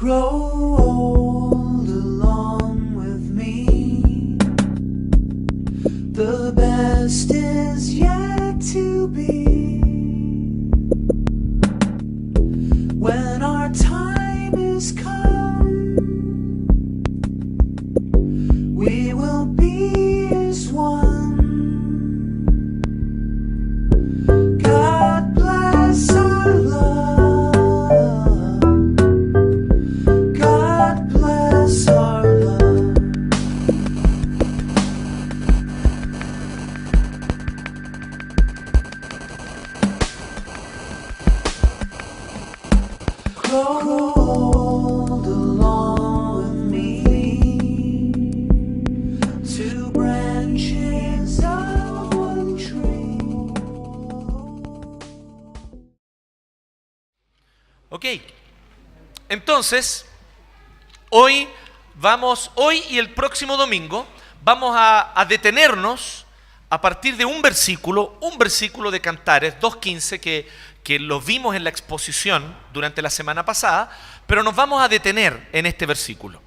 Grow old along with me. The best is yet to be. When our time is come, we will be as one. God bless our love. God bless our love. Grow old along with me. Two branches of one tree. Ok, entonces, hoy y el próximo domingo, vamos a detenernos a partir de un versículo de Cantares 2.15 que lo vimos en la exposición durante la semana pasada, pero nos vamos a detener en este versículo.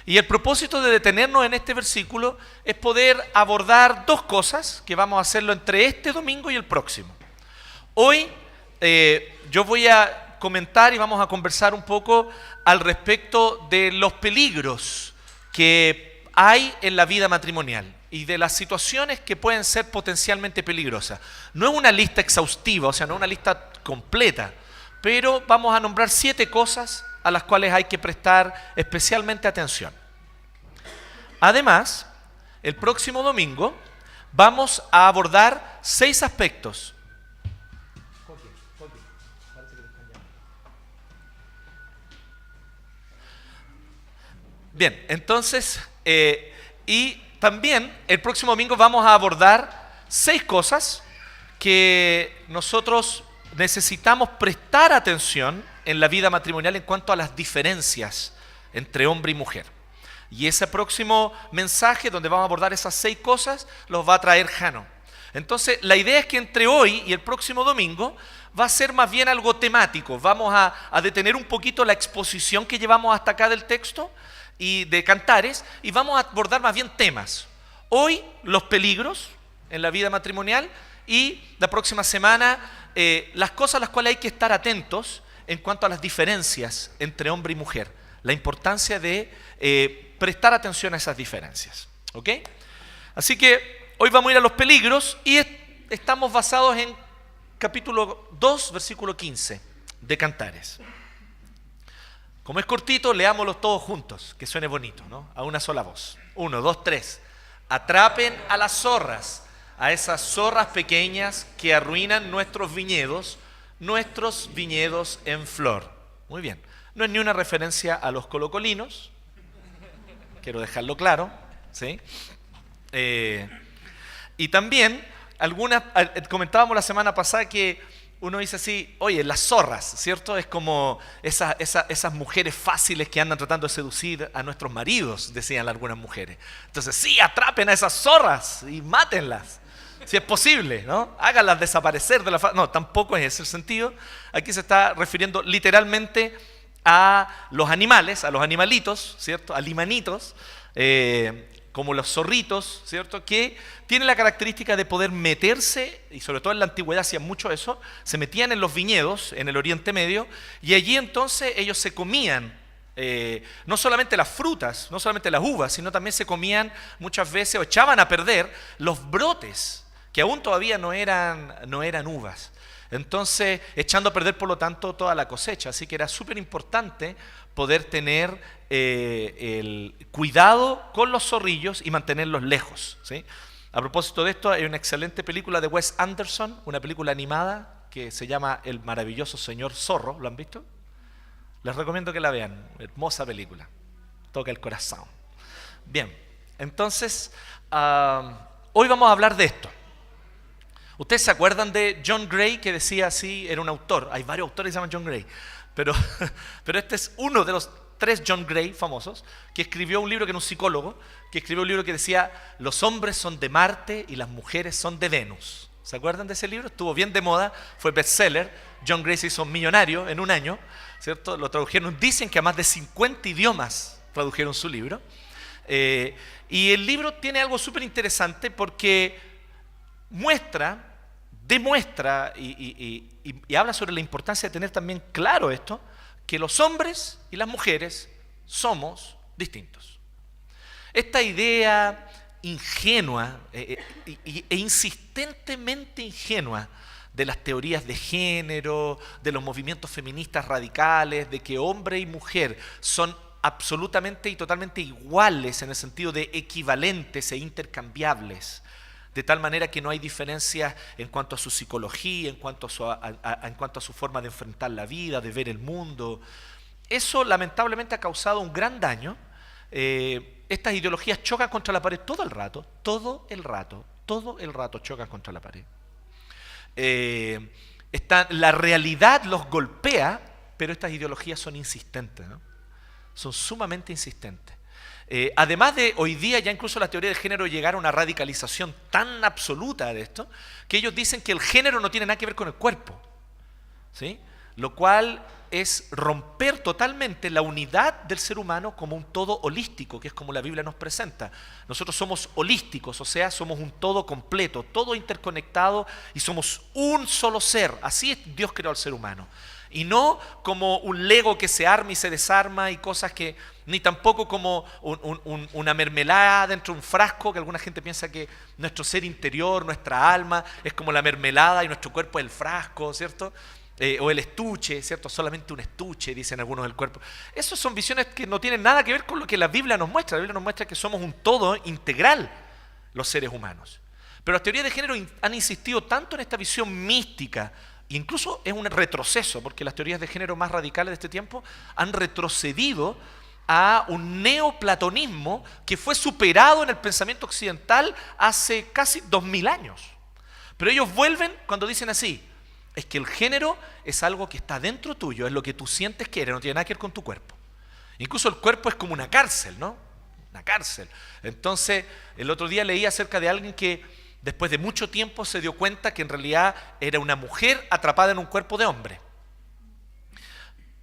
Y el propósito de detenernos en este versículo es poder abordar dos cosas que vamos a hacerlo entre este domingo y el próximo. Hoy yo voy a comentar y vamos a conversar un poco al respecto de los peligros que hay en la vida matrimonial y de las situaciones que pueden ser potencialmente peligrosas. No es una lista exhaustiva, o sea, no es una lista completa, pero vamos a nombrar 7 cosas a las cuales hay que prestar especialmente atención. Además, el próximo domingo vamos a abordar 6 aspectos. Bien, entonces, y también el próximo domingo vamos a abordar 6 cosas que nosotros necesitamos prestar atención en la vida matrimonial en cuanto a las diferencias entre hombre y mujer. Y ese próximo mensaje donde vamos a abordar esas 6 cosas los va a traer Jano. Entonces, la idea es que entre hoy y el próximo domingo va a ser más bien algo temático. Vamos a detener un poquito la exposición que llevamos hasta acá del texto y de Cantares, y vamos a abordar más bien temas. Hoy, los peligros en la vida matrimonial, y la próxima semana, las cosas a las cuales hay que estar atentos en cuanto a las diferencias entre hombre y mujer. La importancia de prestar atención a esas diferencias. ¿Ok? Así que hoy vamos a ir a los peligros y estamos basados en capítulo 2, versículo 15 de Cantares. Como es cortito, leámoslos todos juntos, que suene bonito, ¿no? A una sola voz. 1, 2, 3. Atrapen a las zorras, a esas zorras pequeñas que arruinan nuestros viñedos en flor. Muy bien. No es ni una referencia a los colocolinos, quiero dejarlo claro, ¿sí? Y también, comentábamos la semana pasada que uno dice así, oye, las zorras, ¿cierto? Es como esas mujeres fáciles que andan tratando de seducir a nuestros maridos, decían algunas mujeres. Entonces, sí, atrapen a esas zorras y mátenlas, si es posible, ¿no? Háganlas desaparecer de la faz. No, tampoco es ese el sentido. Aquí se está refiriendo literalmente a los animales, a los animalitos, ¿cierto? A limanitos, como los zorritos, ¿cierto? Que tienen la característica de poder meterse, y sobre todo en la antigüedad hacían mucho eso, se metían en los viñedos, en el Oriente Medio, y allí entonces ellos se comían, no solamente las frutas, no solamente las uvas, sino también se comían muchas veces, o echaban a perder los brotes, que aún todavía no eran uvas. Entonces, echando a perder, por lo tanto, toda la cosecha. Así que era súper importante poder tener el cuidado con los zorrillos y mantenerlos lejos, ¿sí? A propósito de esto, hay una excelente película de Wes Anderson, una película animada que se llama El maravilloso señor zorro. ¿Lo han visto? Les recomiendo que la vean. Hermosa película. Toca el corazón. Bien, entonces, hoy vamos a hablar de esto. ¿Ustedes se acuerdan de John Gray, que decía así? Era un autor. Hay varios autores que se llaman John Gray. Pero este es uno de los 3 John Gray famosos, que escribió un libro, que era un psicólogo, que escribió un libro que decía: los hombres son de Marte y las mujeres son de Venus. ¿Se acuerdan de ese libro? Estuvo bien de moda, fue bestseller. John Gray se hizo millonario en un año, ¿cierto? Lo tradujeron, dicen que a más de 50 idiomas tradujeron su libro. Y el libro tiene algo súper interesante porque demuestra y habla sobre la importancia de tener también claro esto, que los hombres y las mujeres somos distintos. Esta idea ingenua e insistentemente ingenua de las teorías de género, de los movimientos feministas radicales, de que hombre y mujer son absolutamente y totalmente iguales en el sentido de equivalentes e intercambiables, de tal manera que no hay diferencias en cuanto a su psicología, en cuanto a su forma de enfrentar la vida, de ver el mundo. Eso lamentablemente ha causado un gran daño. Estas ideologías chocan contra la pared todo el rato chocan contra la pared. La realidad los golpea, pero estas ideologías son insistentes, ¿no? Son sumamente insistentes. Además de hoy día ya incluso la teoría del género llegar a una radicalización tan absoluta de esto, que ellos dicen que el género no tiene nada que ver con el cuerpo, ¿sí? Lo cual es romper totalmente la unidad del ser humano como un todo holístico, que es como la Biblia nos presenta. Nosotros somos holísticos, o sea, somos un todo completo, todo interconectado y somos un solo ser. Así es Dios creó al ser humano. Y no como un Lego que se arma y se desarma y cosas que, ni tampoco como una mermelada dentro de un frasco, que alguna gente piensa que nuestro ser interior, nuestra alma, es como la mermelada y nuestro cuerpo es el frasco, ¿cierto? O el estuche, ¿cierto? Solamente un estuche, dicen algunos del cuerpo. Esas son visiones que no tienen nada que ver con lo que la Biblia nos muestra. La Biblia nos muestra que somos un todo integral, los seres humanos. Pero las teorías de género han insistido tanto en esta visión mística, incluso es un retroceso, porque las teorías de género más radicales de este tiempo han retrocedido a un neoplatonismo que fue superado en el pensamiento occidental hace casi 2000 años. Pero ellos vuelven cuando dicen así: es que el género es algo que está dentro tuyo, es lo que tú sientes que eres, no tiene nada que ver con tu cuerpo. Incluso el cuerpo es como una cárcel, ¿no? Una cárcel. Entonces, el otro día leí acerca de alguien que después de mucho tiempo se dio cuenta que en realidad era una mujer atrapada en un cuerpo de hombre.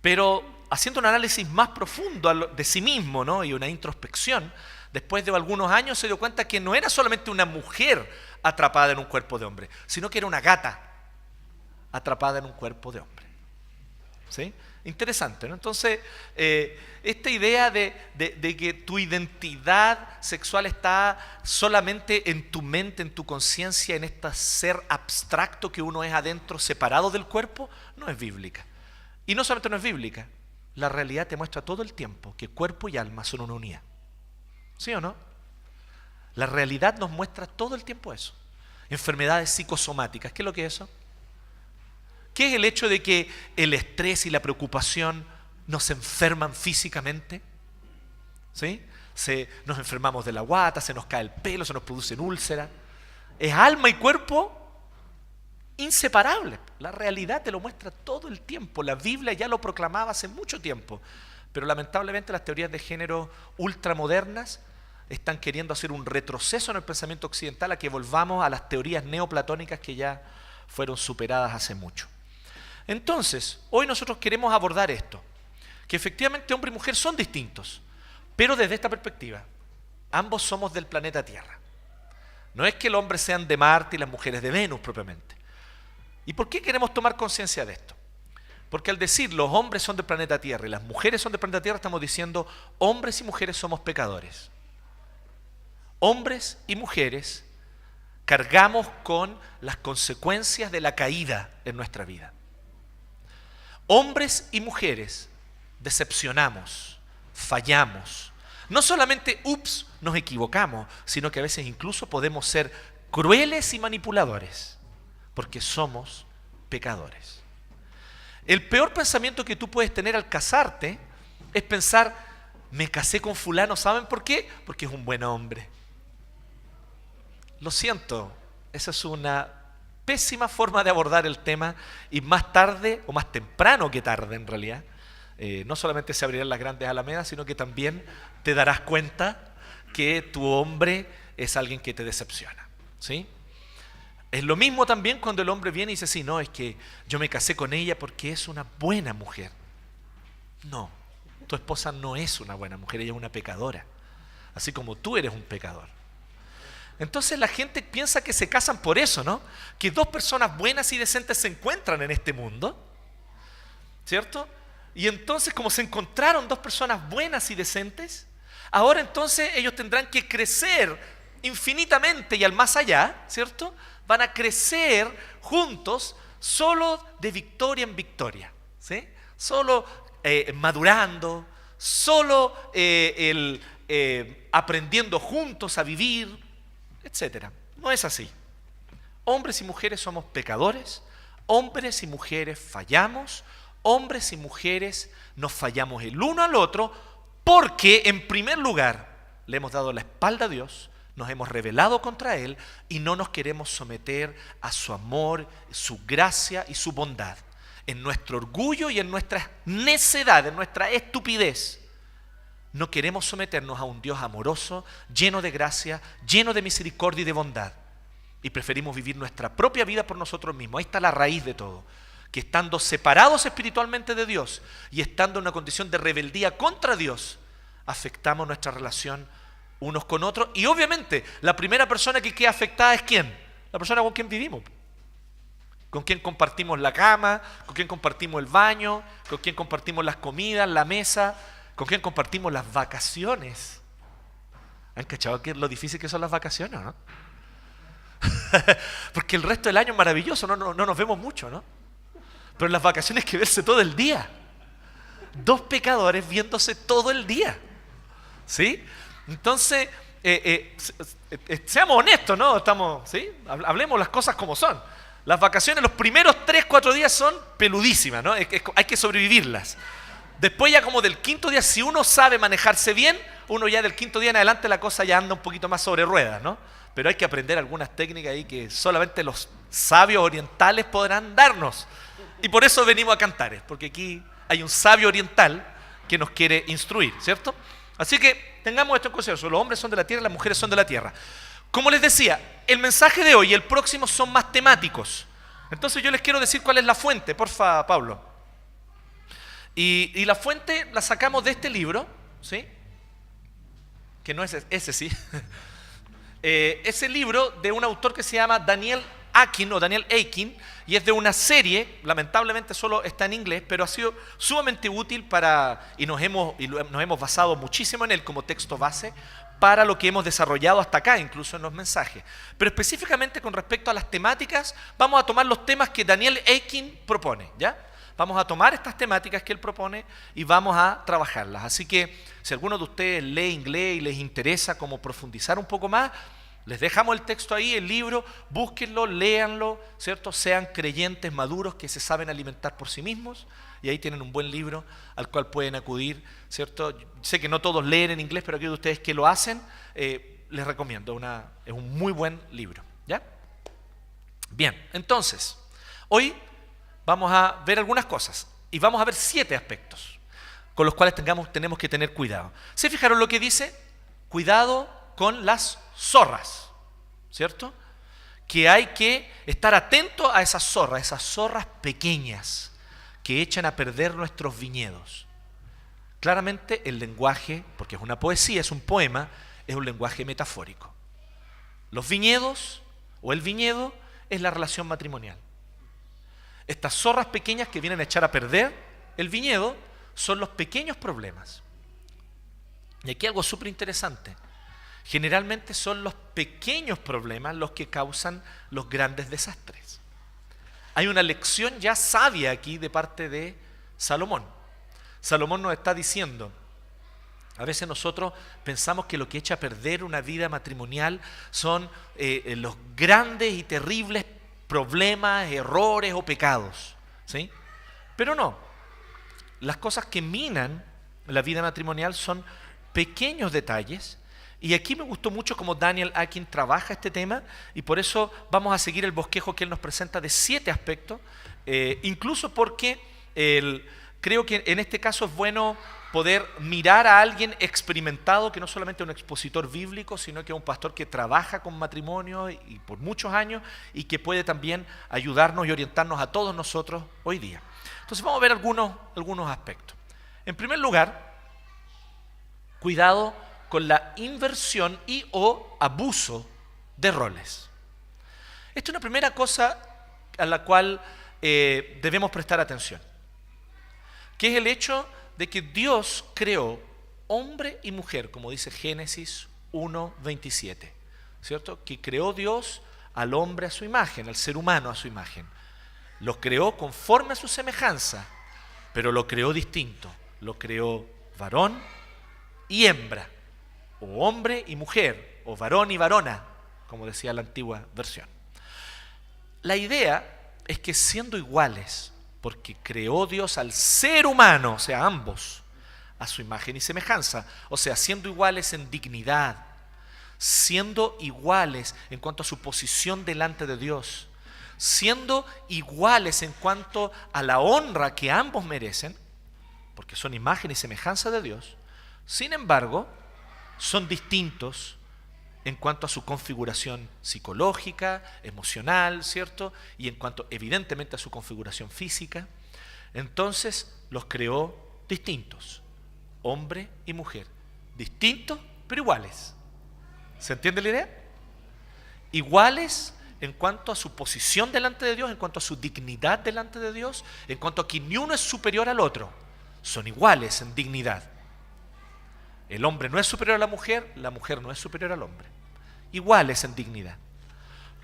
Pero haciendo un análisis más profundo de sí mismo, ¿no? Y una introspección, después de algunos años se dio cuenta que no era solamente una mujer atrapada en un cuerpo de hombre, sino que era una gata atrapada en un cuerpo de hombre. ¿Sí? Interesante, ¿no? Entonces, esta idea de que tu identidad sexual está solamente en tu mente, en tu conciencia, en este ser abstracto que uno es adentro, separado del cuerpo, no es bíblica. Y no solamente no es bíblica, la realidad te muestra todo el tiempo que cuerpo y alma son una unidad. ¿Sí o no? La realidad nos muestra todo el tiempo eso. Enfermedades psicosomáticas, ¿qué es lo que es eso? ¿Qué es el hecho de que el estrés y la preocupación nos enferman físicamente? ¿Sí? Nos enfermamos de la guata, se nos cae el pelo, se nos producen úlceras. Es alma y cuerpo inseparables. La realidad te lo muestra todo el tiempo. La Biblia ya lo proclamaba hace mucho tiempo. Pero lamentablemente las teorías de género ultramodernas están queriendo hacer un retroceso en el pensamiento occidental a que volvamos a las teorías neoplatónicas que ya fueron superadas hace mucho. Entonces, hoy nosotros queremos abordar esto, que efectivamente hombre y mujer son distintos, pero desde esta perspectiva, ambos somos del planeta Tierra. No es que el hombre sean de Marte y las mujeres de Venus propiamente. ¿Y por qué queremos tomar conciencia de esto? Porque al decir los hombres son del planeta Tierra y las mujeres son del planeta Tierra, estamos diciendo hombres y mujeres somos pecadores. Hombres y mujeres cargamos con las consecuencias de la caída en nuestra vida. Hombres y mujeres decepcionamos, fallamos. No solamente, nos equivocamos, sino que a veces incluso podemos ser crueles y manipuladores, porque somos pecadores. El peor pensamiento que tú puedes tener al casarte es pensar, me casé con fulano, ¿saben por qué? Porque es un buen hombre. Lo siento, esa es una pésima forma de abordar el tema y más tarde, o más temprano que tarde en realidad, no solamente se abrirán las grandes alamedas, sino que también te darás cuenta que tu hombre es alguien que te decepciona, ¿sí? Es lo mismo también cuando el hombre viene y dice, sí, no, es que yo me casé con ella porque es una buena mujer. No, tu esposa no es una buena mujer, ella es una pecadora, así como tú eres un pecador. Entonces la gente piensa que se casan por eso, ¿no? Que dos personas buenas y decentes se encuentran en este mundo, ¿cierto? Y entonces, como se encontraron dos personas buenas y decentes, ahora entonces ellos tendrán que crecer infinitamente y al más allá, ¿cierto? Van a crecer juntos solo de victoria en victoria, ¿sí? Solo madurando, solo aprendiendo juntos a vivir, etcétera. No es así. Hombres y mujeres somos pecadores, hombres y mujeres fallamos, hombres y mujeres nos fallamos el uno al otro porque en primer lugar le hemos dado la espalda a Dios, nos hemos rebelado contra Él y no nos queremos someter a su amor, su gracia y su bondad. En nuestro orgullo y en nuestra necedad, en nuestra estupidez, no queremos someternos a un Dios amoroso, lleno de gracia, lleno de misericordia y de bondad. Y preferimos vivir nuestra propia vida por nosotros mismos. Ahí está la raíz de todo. Que estando separados espiritualmente de Dios y estando en una condición de rebeldía contra Dios, afectamos nuestra relación unos con otros. Y obviamente, la primera persona que queda afectada es ¿quién? La persona con quien vivimos. Con quien compartimos la cama, con quien compartimos el baño, con quien compartimos las comidas, la mesa, con quien compartimos las vacaciones. ¿Han cachado lo difícil que son las vacaciones, no? Porque el resto del año es maravilloso, no nos vemos mucho, ¿no? Pero en las vacaciones hay que verse todo el día. Dos pecadores viéndose todo el día, ¿sí? Entonces, seamos honestos, ¿no? ¿Sí? Hablemos las cosas como son. Las vacaciones, los primeros 3-4 días son peludísimas, ¿no? Hay que sobrevivirlas. Después ya como del quinto día, si uno sabe manejarse bien, uno ya del quinto día en adelante la cosa ya anda un poquito más sobre ruedas, ¿no? Pero hay que aprender algunas técnicas ahí que solamente los sabios orientales podrán darnos. Y por eso venimos a Cantares, porque aquí hay un sabio oriental que nos quiere instruir, ¿cierto? Así que tengamos esto en consideración. Los hombres son de la tierra, las mujeres son de la tierra. Como les decía, el mensaje de hoy y el próximo son más temáticos. Entonces yo les quiero decir cuál es la fuente, porfa, Pablo. Y la fuente la sacamos de este libro, ¿sí? Que no es ese, sí. Ese libro de un autor que se llama Daniel Akin, y es de una serie, lamentablemente solo está en inglés, pero ha sido sumamente útil y nos hemos basado muchísimo en él como texto base para lo que hemos desarrollado hasta acá, incluso en los mensajes. Pero específicamente con respecto a las temáticas, vamos a tomar los temas que Daniel Akin propone, ¿ya? Vamos a tomar estas temáticas que él propone y vamos a trabajarlas. Así que si alguno de ustedes lee inglés y les interesa como profundizar un poco más, les dejamos el texto ahí, el libro, búsquenlo, léanlo, ¿cierto? Sean creyentes maduros que se saben alimentar por sí mismos y ahí tienen un buen libro al cual pueden acudir, ¿cierto? Sé que no todos leen en inglés, pero aquellos de ustedes que lo hacen, les recomiendo, es un muy buen libro, ¿ya? Bien, entonces, hoy vamos a ver algunas cosas y vamos a ver 7 aspectos con los cuales tenemos que tener cuidado. ¿Se fijaron lo que dice? Cuidado con las zorras, ¿cierto? Que hay que estar atento a esas zorras pequeñas que echan a perder nuestros viñedos. Claramente el lenguaje, porque es una poesía, es un poema, es un lenguaje metafórico. Los viñedos o el viñedo es la relación matrimonial. Estas zorras pequeñas que vienen a echar a perder el viñedo son los pequeños problemas. Y aquí algo súper interesante. Generalmente son los pequeños problemas los que causan los grandes desastres. Hay una lección ya sabia aquí de parte de Salomón. Salomón nos está diciendo, a veces nosotros pensamos que lo que echa a perder una vida matrimonial son los grandes y terribles problemas, errores o pecados, ¿sí? Pero no. Las cosas que minan la vida matrimonial son pequeños detalles. Y aquí me gustó mucho cómo Daniel Akin trabaja este tema y por eso vamos a seguir el bosquejo que él nos presenta de 7 aspectos, incluso porque creo que en este caso es bueno poder mirar a alguien experimentado, que no solamente es un expositor bíblico, sino que es un pastor que trabaja con matrimonio y por muchos años y que puede también ayudarnos y orientarnos a todos nosotros hoy día. Entonces vamos a ver algunos aspectos. En primer lugar, cuidado con la inversión y o abuso de roles. Esta es una primera cosa a la cual debemos prestar atención, que es el hecho de que Dios creó hombre y mujer, como dice Génesis 1:27, ¿cierto? Que creó Dios al hombre a su imagen, al ser humano a su imagen. Los creó conforme a su semejanza, pero lo creó distinto. Lo creó varón y hembra, o hombre y mujer, o varón y varona, como decía la antigua versión. La idea es que siendo iguales, porque creó Dios al ser humano, o sea, ambos, a su imagen y semejanza, o sea, siendo iguales en dignidad, siendo iguales en cuanto a su posición delante de Dios, siendo iguales en cuanto a la honra que ambos merecen, porque son imagen y semejanza de Dios, sin embargo, son distintos en cuanto a su configuración psicológica, emocional, ¿cierto? Y en cuanto evidentemente a su configuración física. Entonces los creó distintos, hombre y mujer, distintos pero iguales. ¿Se entiende la idea? Iguales en cuanto a su posición delante de Dios, en cuanto a su dignidad delante de Dios, en cuanto a que ni uno es superior al otro. Son iguales en dignidad. El hombre no es superior a la mujer no es superior al hombre. Iguales en dignidad,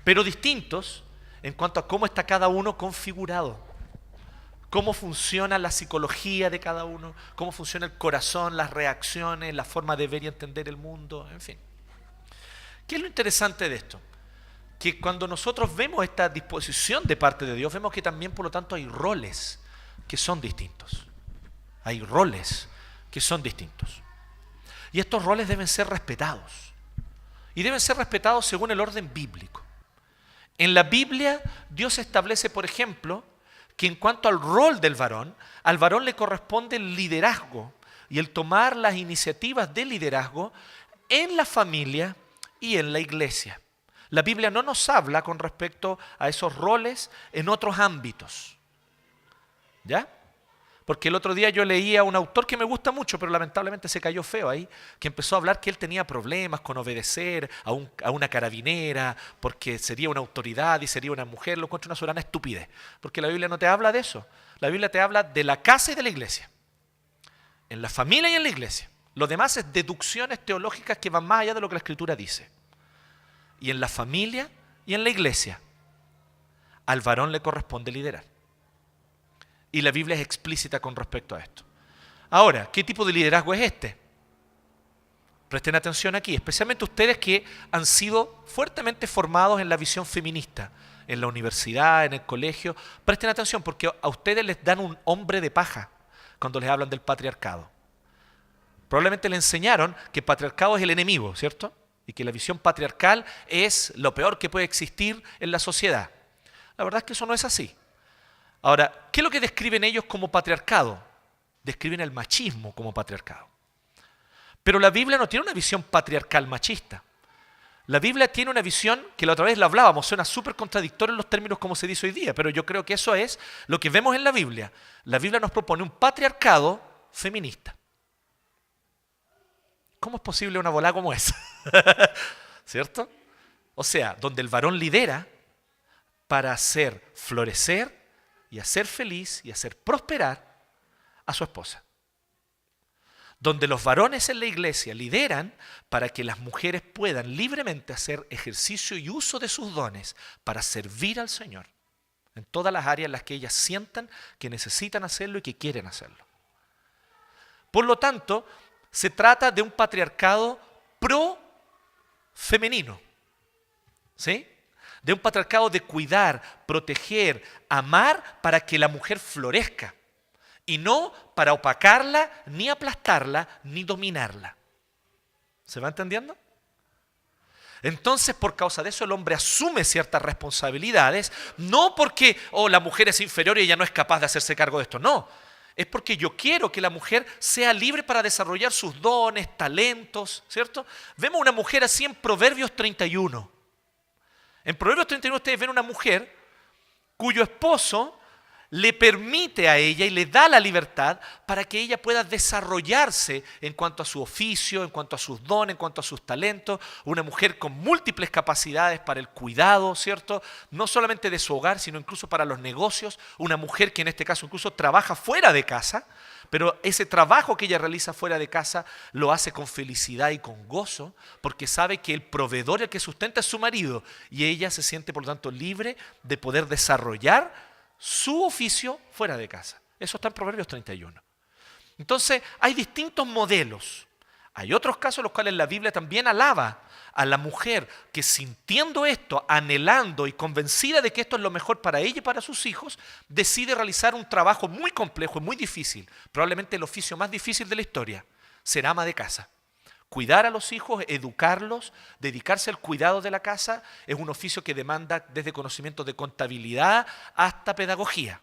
pero distintos en cuanto a cómo está cada uno configurado, cómo funciona la psicología de cada uno, cómo funciona el corazón, las reacciones, la forma de ver y entender el mundo, en fin. ¿Qué es lo interesante de esto? Que cuando nosotros vemos esta disposición de parte de Dios, vemos que también, por lo tanto, hay roles que son distintos. Hay roles que son distintos. Y estos roles deben ser respetados. Y deben ser respetados según el orden bíblico. En la Biblia, Dios establece, por ejemplo, que en cuanto al rol del varón, al varón le corresponde el liderazgo y el tomar las iniciativas de liderazgo en la familia y en la iglesia. La Biblia no nos habla con respecto a esos roles en otros ámbitos. ¿Ya? Porque el otro día yo leía a un autor que me gusta mucho, pero lamentablemente se cayó feo ahí, que empezó a hablar que él tenía problemas con obedecer a una carabinera, porque sería una autoridad y sería una mujer. Lo encuentro una soberana estupidez, porque la Biblia no te habla de eso. La Biblia te habla de la casa y de la iglesia, en la familia y en la iglesia. Lo demás es deducciones teológicas que van más allá de lo que la Escritura dice. Y en la familia y en la iglesia, al varón le corresponde liderar. Y la Biblia es explícita con respecto a esto. Ahora, ¿qué tipo de liderazgo es este? Presten atención aquí, especialmente ustedes que han sido fuertemente formados en la visión feminista, en la universidad, en el colegio. Presten atención porque a ustedes les dan un hombre de paja cuando les hablan del patriarcado. Probablemente le enseñaron que el patriarcado es el enemigo, ¿cierto? Y que la visión patriarcal es lo peor que puede existir en la sociedad. La verdad es que eso no es así. Ahora, ¿qué es lo que describen ellos como patriarcado? Describen el machismo como patriarcado. Pero la Biblia no tiene una visión patriarcal machista. La Biblia tiene una visión que la otra vez la hablábamos, suena súper contradictorio en los términos como se dice hoy día, pero yo creo que eso es lo que vemos en la Biblia. La Biblia nos propone un patriarcado feminista. ¿Cómo es posible una bola como esa? ¿Cierto? O sea, donde el varón lidera para hacer florecer y hacer feliz y hacer prosperar a su esposa. Donde los varones en la iglesia lideran para que las mujeres puedan libremente hacer ejercicio y uso de sus dones para servir al Señor en todas las áreas en las que ellas sientan que necesitan hacerlo y que quieren hacerlo. Por lo tanto, se trata de un patriarcado pro-femenino, ¿sí? De un patriarcado de cuidar, proteger, amar para que la mujer florezca y no para opacarla, ni aplastarla, ni dominarla. ¿Se va entendiendo? Entonces, por causa de eso, el hombre asume ciertas responsabilidades, no porque la mujer es inferior y ella no es capaz de hacerse cargo de esto, no. Es porque yo quiero que la mujer sea libre para desarrollar sus dones, talentos, ¿cierto? Vemos una mujer así en Proverbios 31. En Proverbios 31 ustedes ven una mujer cuyo esposo le permite a ella y le da la libertad para que ella pueda desarrollarse en cuanto a su oficio, en cuanto a sus dones, en cuanto a sus talentos. Una mujer con múltiples capacidades para el cuidado, ¿cierto? No solamente de su hogar, sino incluso para los negocios. Una mujer que en este caso incluso trabaja fuera de casa, pero ese trabajo que ella realiza fuera de casa lo hace con felicidad y con gozo, porque sabe que el proveedor, el que sustenta es su marido, y ella se siente por lo tanto libre de poder desarrollar su oficio fuera de casa. Eso está en Proverbios 31. Entonces, hay distintos modelos. Hay otros casos en los cuales la Biblia también alaba a la mujer que, sintiendo esto, anhelando y convencida de que esto es lo mejor para ella y para sus hijos, decide realizar un trabajo muy complejo y muy difícil, probablemente el oficio más difícil de la historia: ser ama de casa. Cuidar a los hijos, educarlos, dedicarse al cuidado de la casa, es un oficio que demanda desde conocimientos de contabilidad hasta pedagogía,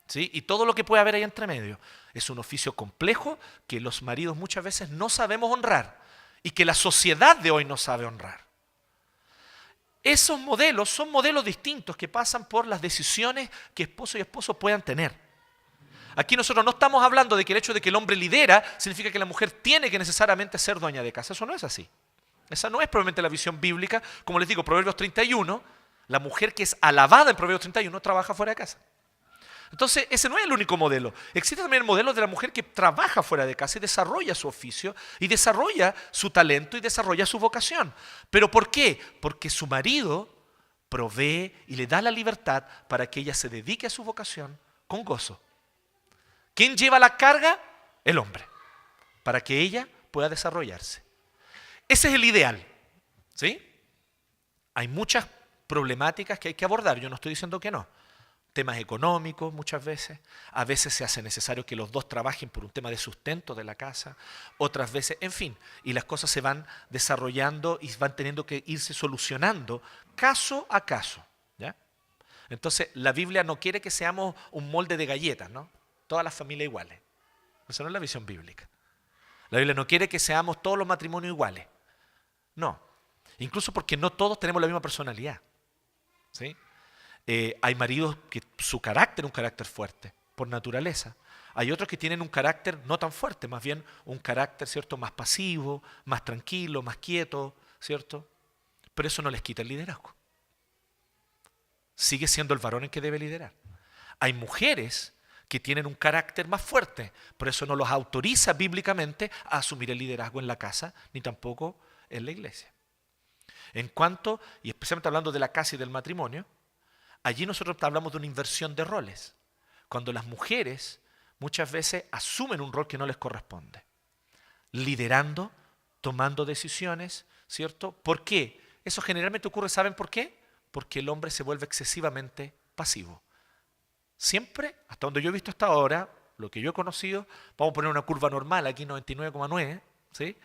¿sí? Y todo lo que puede haber ahí entre medio. Es un oficio complejo que los maridos muchas veces no sabemos honrar y que la sociedad de hoy no sabe honrar. Esos modelos son modelos distintos que pasan por las decisiones que esposo y esposo puedan tener. Aquí nosotros no estamos hablando de que el hecho de que el hombre lidera significa que la mujer tiene que necesariamente ser dueña de casa. Eso no es así. Esa no es probablemente la visión bíblica. Como les digo, Proverbios 31, la mujer que es alabada en Proverbios 31 trabaja fuera de casa. Entonces, ese no es el único modelo. Existe también el modelo de la mujer que trabaja fuera de casa y desarrolla su oficio, y desarrolla su talento y desarrolla su vocación. ¿Pero por qué? Porque su marido provee y le da la libertad para que ella se dedique a su vocación con gozo. ¿Quién lleva la carga? El hombre, para que ella pueda desarrollarse. Ese es el ideal, ¿sí? Hay muchas problemáticas que hay que abordar, yo no estoy diciendo que no. Temas económicos muchas veces, a veces se hace necesario que los dos trabajen por un tema de sustento de la casa, otras veces, en fin, y las cosas se van desarrollando y van teniendo que irse solucionando caso a caso, ¿ya? Entonces, la Biblia no quiere que seamos un molde de galletas, ¿no? Todas las familias iguales. Esa no es la visión bíblica. La Biblia no quiere que seamos todos los matrimonios iguales. No. Incluso porque no todos tenemos la misma personalidad, ¿sí? Hay maridos que su carácter es un carácter fuerte, por naturaleza. Hay otros que tienen un carácter no tan fuerte, más bien un carácter, ¿cierto?, más pasivo, más tranquilo, más quieto, ¿cierto? Pero eso no les quita el liderazgo. Sigue siendo el varón el que debe liderar. Hay mujeres que tienen un carácter más fuerte, por eso no los autoriza bíblicamente a asumir el liderazgo en la casa, ni tampoco en la iglesia. En cuanto, y especialmente hablando de la casa y del matrimonio, allí nosotros hablamos de una inversión de roles, cuando las mujeres muchas veces asumen un rol que no les corresponde, liderando, tomando decisiones, ¿cierto? ¿Por qué? Eso generalmente ocurre, ¿saben por qué? Porque el hombre se vuelve excesivamente pasivo. Siempre, hasta donde yo he visto hasta ahora, lo que yo he conocido, vamos a poner una curva normal, aquí 99,9, ¿sí?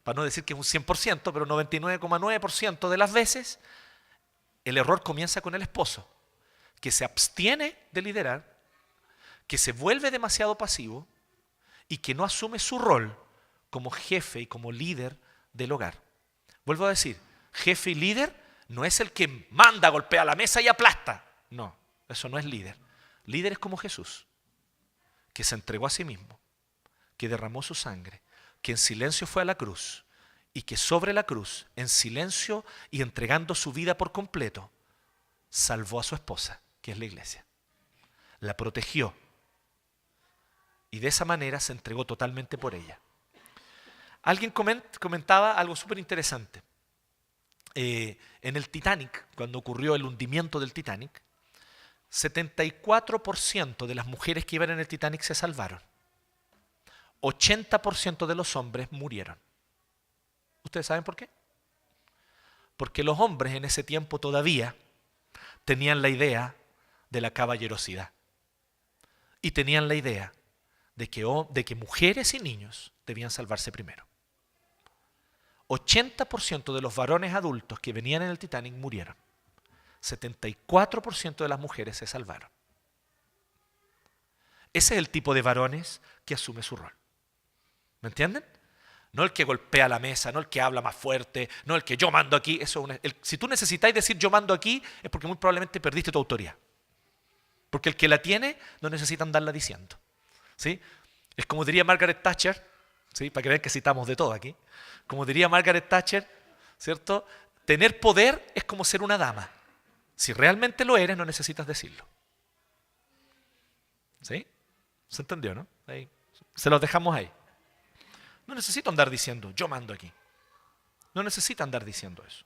Para no decir que es un 100%, pero 99,9% de las veces, el error comienza con el esposo, que se abstiene de liderar, que se vuelve demasiado pasivo y que no asume su rol como jefe y como líder del hogar. Vuelvo a decir, jefe y líder no es el que manda, golpea la mesa y aplasta. No, eso no es líder. Líder es como Jesús, que se entregó a sí mismo, que derramó su sangre, que en silencio fue a la cruz y que sobre la cruz, en silencio y entregando su vida por completo, salvó a su esposa, que es la iglesia. La protegió y de esa manera se entregó totalmente por ella. Alguien comentaba algo súper interesante. En el Titanic, cuando ocurrió el hundimiento del Titanic, 74% de las mujeres que iban en el Titanic se salvaron. 80% de los hombres murieron. ¿Ustedes saben por qué? Porque los hombres en ese tiempo todavía tenían la idea de la caballerosidad. Y tenían la idea de que mujeres y niños debían salvarse primero. 80% de los varones adultos que venían en el Titanic murieron. 74% de las mujeres se salvaron. Ese es el tipo de varones que asume su rol. ¿Me entienden? No el que golpea la mesa, no el que habla más fuerte, no el que yo mando aquí. Si tú necesitáis decir yo mando aquí, es porque muy probablemente perdiste tu autoridad. Porque el que la tiene no necesita andarla diciendo. ¿Sí? Es como diría Margaret Thatcher, ¿sí? Para que vean que citamos de todo aquí. Como diría Margaret Thatcher, ¿cierto? Tener poder es como ser una dama. Si realmente lo eres, no necesitas decirlo. ¿Sí? ¿Se entendió, no? Ahí. Se los dejamos ahí. No necesito andar diciendo, yo mando aquí. No necesita andar diciendo eso.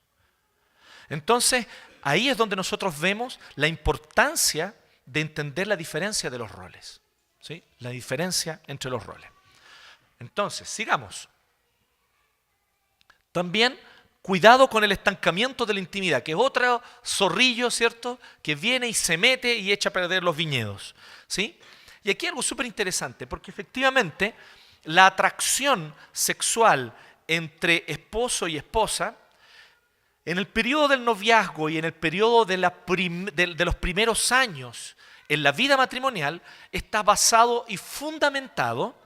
Entonces, ahí es donde nosotros vemos la importancia de entender la diferencia de los roles. ¿Sí? La diferencia entre los roles. Entonces, sigamos. También, cuidado con el estancamiento de la intimidad, que es otro zorrillo, ¿cierto? Que viene y se mete y echa a perder los viñedos. ¿Sí? Y aquí algo súper interesante, porque efectivamente la atracción sexual entre esposo y esposa, en el periodo del noviazgo y en el periodo de los primeros años en la vida matrimonial, está basado y fundamentado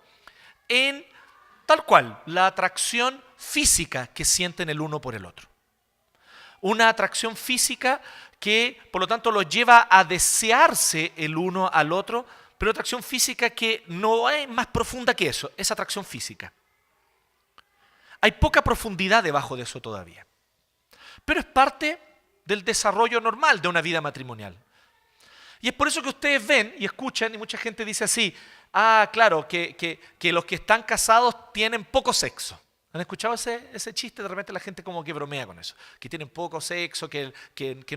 en tal cual, la atracción física que sienten el uno por el otro. Una atracción física que, por lo tanto, los lleva a desearse el uno al otro, pero atracción física que no es más profunda que eso, es atracción física. Hay poca profundidad debajo de eso todavía. Pero es parte del desarrollo normal de una vida matrimonial. Y es por eso que ustedes ven y escuchan, y mucha gente dice así, claro, que los que están casados tienen poco sexo. ¿Han escuchado ese chiste? De repente la gente como que bromea con eso. Que tienen poco sexo, que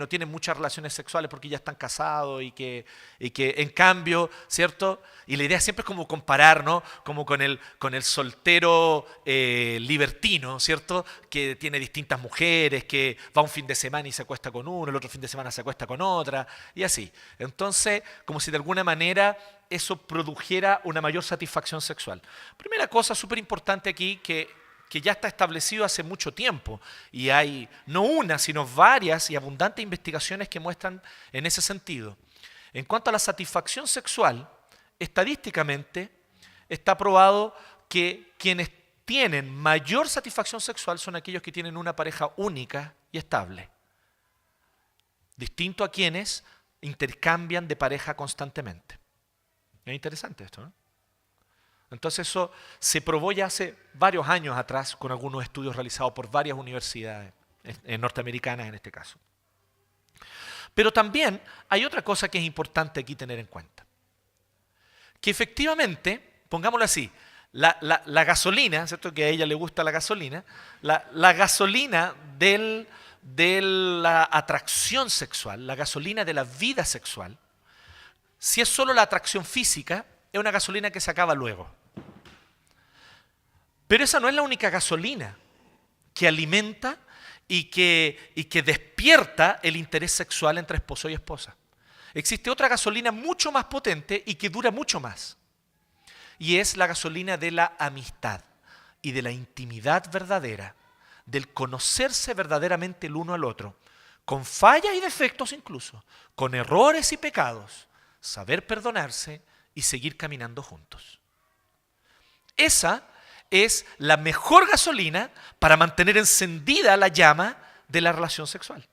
no tienen muchas relaciones sexuales porque ya están casados y que en cambio, ¿cierto? Y la idea siempre es como comparar, ¿no? Como con el soltero libertino, ¿cierto? Que tiene distintas mujeres, que va un fin de semana y se acuesta con uno, el otro fin de semana se acuesta con otra, y así. Entonces, como si de alguna manera eso produjera una mayor satisfacción sexual. Primera cosa súper importante aquí que ya está establecido hace mucho tiempo y hay no una, sino varias y abundantes investigaciones que muestran en ese sentido. En cuanto a la satisfacción sexual, estadísticamente está probado que quienes tienen mayor satisfacción sexual son aquellos que tienen una pareja única y estable, distinto a quienes intercambian de pareja constantemente. Es interesante esto, ¿no? Entonces eso se probó ya hace varios años atrás con algunos estudios realizados por varias universidades norteamericanas en este caso. Pero también hay otra cosa que es importante aquí tener en cuenta. Que efectivamente, pongámoslo así, la gasolina, ¿cierto? Que a ella le gusta la gasolina, la gasolina de la atracción sexual, la gasolina de la vida sexual, si es solo la atracción física, es una gasolina que se acaba luego. Pero esa no es la única gasolina que alimenta y que despierta el interés sexual entre esposo y esposa. Existe otra gasolina mucho más potente y que dura mucho más. Y es la gasolina de la amistad y de la intimidad verdadera, del conocerse verdaderamente el uno al otro, con fallas y defectos incluso, con errores y pecados, saber perdonarse y seguir caminando juntos. Esa es la mejor gasolina para mantener encendida la llama de la relación sexual.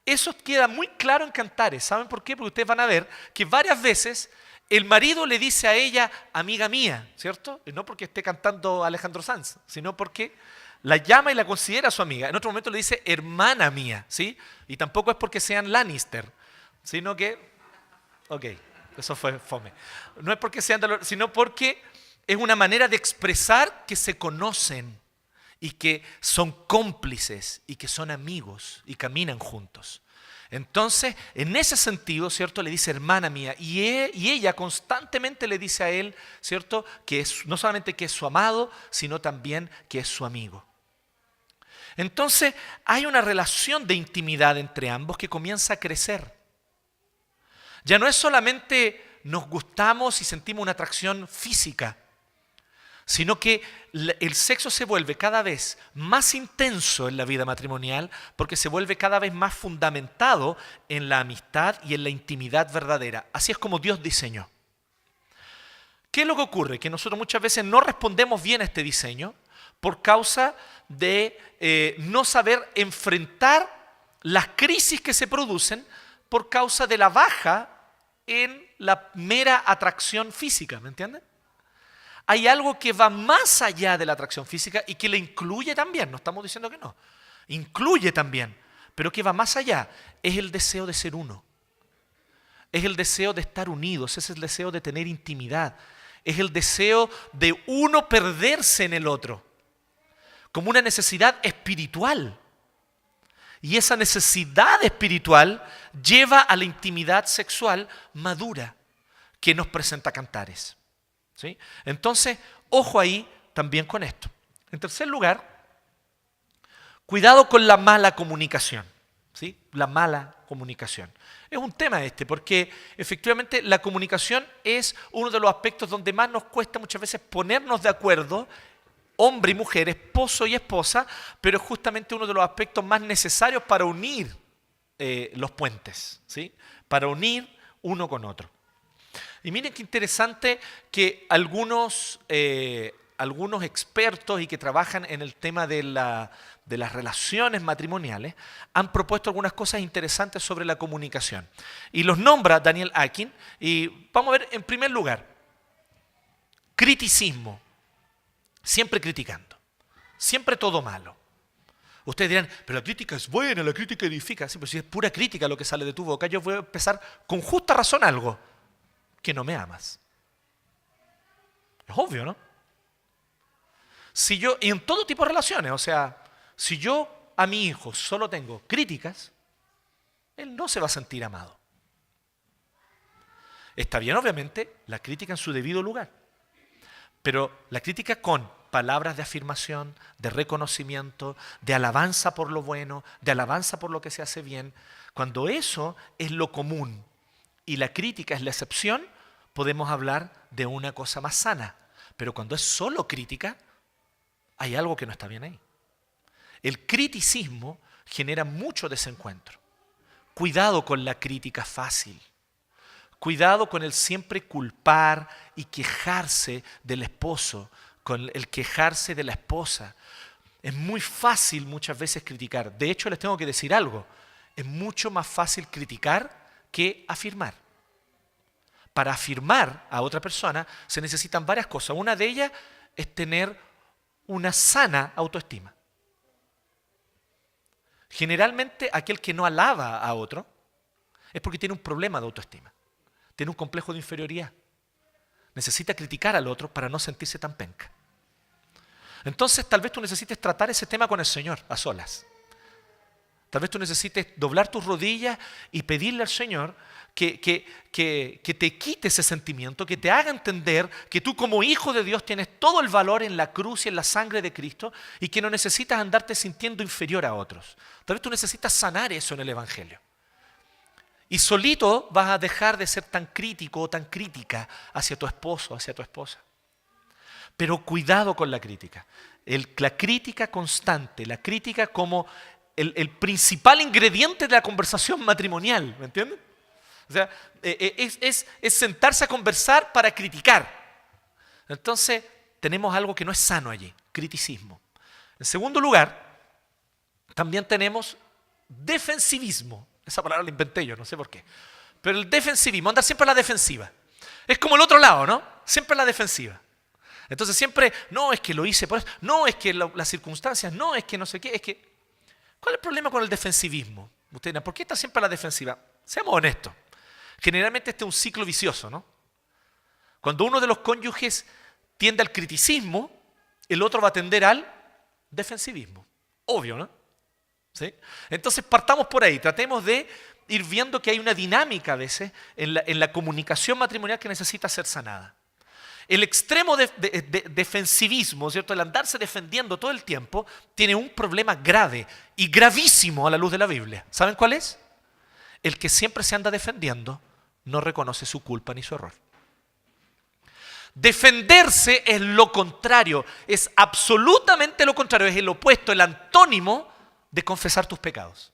Eso queda muy claro en Cantares. ¿Saben por qué? Porque ustedes van a ver que varias veces el marido le dice a ella, amiga mía, ¿cierto? Y no porque esté cantando Alejandro Sanz, sino porque la llama y la considera su amiga. En otro momento le dice hermana mía, ¿sí? Y tampoco es porque sean Lannister, sino que... Ok, eso fue fome. No es porque sean sino porque es una manera de expresar que se conocen y que son cómplices y que son amigos y caminan juntos. Entonces, en ese sentido, ¿cierto? Le dice hermana mía y ella constantemente le dice a él, ¿cierto? Que no solamente que es su amado, sino también que es su amigo. Entonces, hay una relación de intimidad entre ambos que comienza a crecer. Ya no es solamente nos gustamos y sentimos una atracción física, sino que el sexo se vuelve cada vez más intenso en la vida matrimonial porque se vuelve cada vez más fundamentado en la amistad y en la intimidad verdadera. Así es como Dios diseñó. ¿Qué es lo que ocurre? Que nosotros muchas veces no respondemos bien a este diseño por causa de no saber enfrentar las crisis que se producen por causa de la baja en la mera atracción física, ¿me entienden? Hay algo que va más allá de la atracción física y que le incluye también, no estamos diciendo que no, incluye también, pero que va más allá, es el deseo de ser uno, es el deseo de estar unidos, es el deseo de tener intimidad, es el deseo de uno perderse en el otro, como una necesidad espiritual. Y esa necesidad espiritual lleva a la intimidad sexual madura que nos presenta Cantares. ¿Sí? Entonces, ojo ahí también con esto. En tercer lugar, cuidado con la mala comunicación. ¿Sí? La mala comunicación. Es un tema porque efectivamente la comunicación es uno de los aspectos donde más nos cuesta muchas veces ponernos de acuerdo, hombre y mujer, esposo y esposa, pero es justamente uno de los aspectos más necesarios para unir los puentes, ¿sí? Para unir uno con otro. Y miren qué interesante que algunos expertos y que trabajan en el tema de las relaciones matrimoniales han propuesto algunas cosas interesantes sobre la comunicación. Y los nombra Daniel Akin, y vamos a ver en primer lugar, criticismo. Siempre criticando, siempre todo malo. Ustedes dirán, pero la crítica es buena, la crítica edifica. Sí, pero si es pura crítica lo que sale de tu boca, yo voy a empezar con justa razón algo, que no me amas. Es obvio, ¿no? Y en todo tipo de relaciones, o sea, si yo a mi hijo solo tengo críticas, él no se va a sentir amado. Está bien, obviamente, la crítica en su debido lugar, pero la crítica con palabras de afirmación, de reconocimiento, de alabanza por lo bueno, de alabanza por lo que se hace bien. Cuando eso es lo común y la crítica es la excepción, podemos hablar de una cosa más sana. Pero cuando es solo crítica, hay algo que no está bien ahí. El criticismo genera mucho desencuentro. Cuidado con la crítica fácil. Cuidado con el siempre culpar y quejarse del esposo, con el quejarse de la esposa. Es muy fácil muchas veces criticar. De hecho, les tengo que decir algo. Es mucho más fácil criticar que afirmar. Para afirmar a otra persona se necesitan varias cosas. Una de ellas es tener una sana autoestima. Generalmente aquel que no alaba a otro es porque tiene un problema de autoestima. Tiene un complejo de inferioridad. Necesita criticar al otro para no sentirse tan penca. Entonces tal vez tú necesites tratar ese tema con el Señor a solas. Tal vez tú necesites doblar tus rodillas y pedirle al Señor que te quite ese sentimiento, que te haga entender que tú como hijo de Dios tienes todo el valor en la cruz y en la sangre de Cristo y que no necesitas andarte sintiendo inferior a otros. Tal vez tú necesitas sanar eso en el Evangelio. Y solito vas a dejar de ser tan crítico o tan crítica hacia tu esposo, hacia tu esposa. Pero cuidado con la crítica. La crítica constante, la crítica como el principal ingrediente de la conversación matrimonial, ¿me entienden? O sea, es sentarse a conversar para criticar. Entonces, tenemos algo que no es sano allí, criticismo. En segundo lugar, también tenemos defensivismo. Esa palabra la inventé yo, no sé por qué. Pero el defensivismo, andar siempre a la defensiva. Es como el otro lado, ¿no? Siempre a la defensiva. Entonces siempre, no, es que lo hice por eso, no, es que las circunstancias, no, es que no sé qué, es que... ¿Cuál es el problema con el defensivismo? Ustedes dirán, ¿por qué está siempre a la defensiva? Seamos honestos. Generalmente este es un ciclo vicioso, ¿no? Cuando uno de los cónyuges tiende al criticismo, el otro va a tender al defensivismo. Obvio, ¿no? ¿Sí? Entonces partamos por ahí, tratemos de ir viendo que hay una dinámica a veces en la comunicación matrimonial que necesita ser sanada. El extremo de defensivismo, ¿cierto? El andarse defendiendo todo el tiempo, tiene un problema grave y gravísimo a la luz de la Biblia. ¿Saben cuál es? El que siempre se anda defendiendo no reconoce su culpa ni su error. Defenderse es lo contrario, es absolutamente lo contrario, es el opuesto, el antónimo de confesar tus pecados.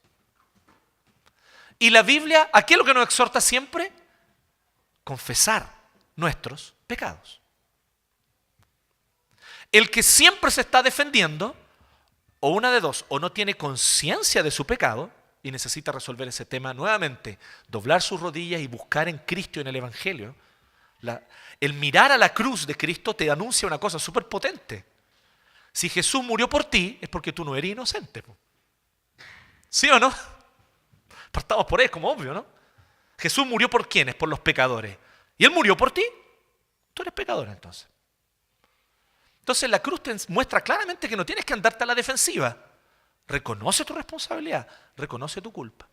Y la Biblia, ¿a qué es lo que nos exhorta siempre? Confesar nuestros pecados. El que siempre se está defendiendo, o una de dos, o no tiene conciencia de su pecado, y necesita resolver ese tema nuevamente, doblar sus rodillas y buscar en Cristo y en el Evangelio, el mirar a la cruz de Cristo te anuncia una cosa súper potente. Si Jesús murió por ti, es porque tú no eres inocente. ¿Sí o no? Partamos por ahí, como obvio, ¿no? Jesús murió por ¿quiénes? Por los pecadores. ¿Y Él murió por ti? Tú eres pecador entonces. Entonces la cruz te muestra claramente que no tienes que andarte a la defensiva. Reconoce tu responsabilidad, reconoce tu culpa.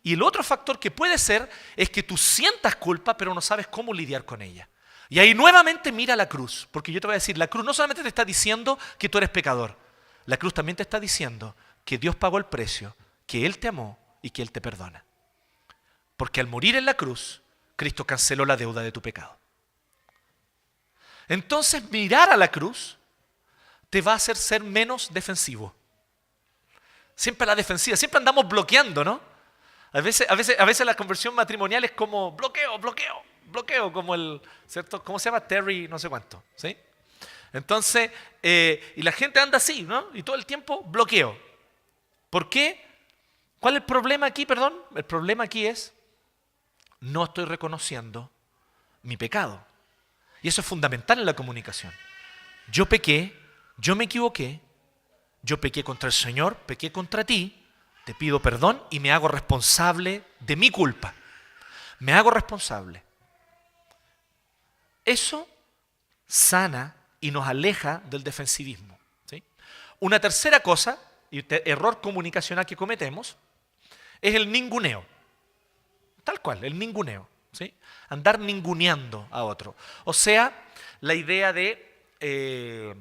Y el otro factor que puede ser es que tú sientas culpa, pero no sabes cómo lidiar con ella. Y ahí nuevamente mira la cruz, porque yo te voy a decir, la cruz no solamente te está diciendo que tú eres pecador, la cruz también te está diciendo que Dios pagó el precio, que Él te amó y que Él te perdona. Porque al morir en la cruz, Cristo canceló la deuda de tu pecado. Entonces mirar a la cruz te va a hacer ser menos defensivo. Siempre a la defensiva, siempre andamos bloqueando, ¿no? A veces la conversión matrimonial es como bloqueo, como ¿cierto? ¿Cómo se llama? Terry, no sé cuánto, ¿sí? Entonces, y la gente anda así, ¿no? Y todo el tiempo bloqueo. ¿Por qué? ¿Cuál es el problema aquí, perdón? El problema aquí es, no estoy reconociendo mi pecado. Y eso es fundamental en la comunicación. Yo pequé, yo me equivoqué, yo pequé contra el Señor, pequé contra ti, te pido perdón y me hago responsable de mi culpa. Me hago responsable. Eso sana y nos aleja del defensivismo, ¿sí? Una tercera cosa, y error comunicacional que cometemos, es el ninguneo. Tal cual, el ninguneo, ¿sí? Andar ninguneando a otro. O sea, la idea de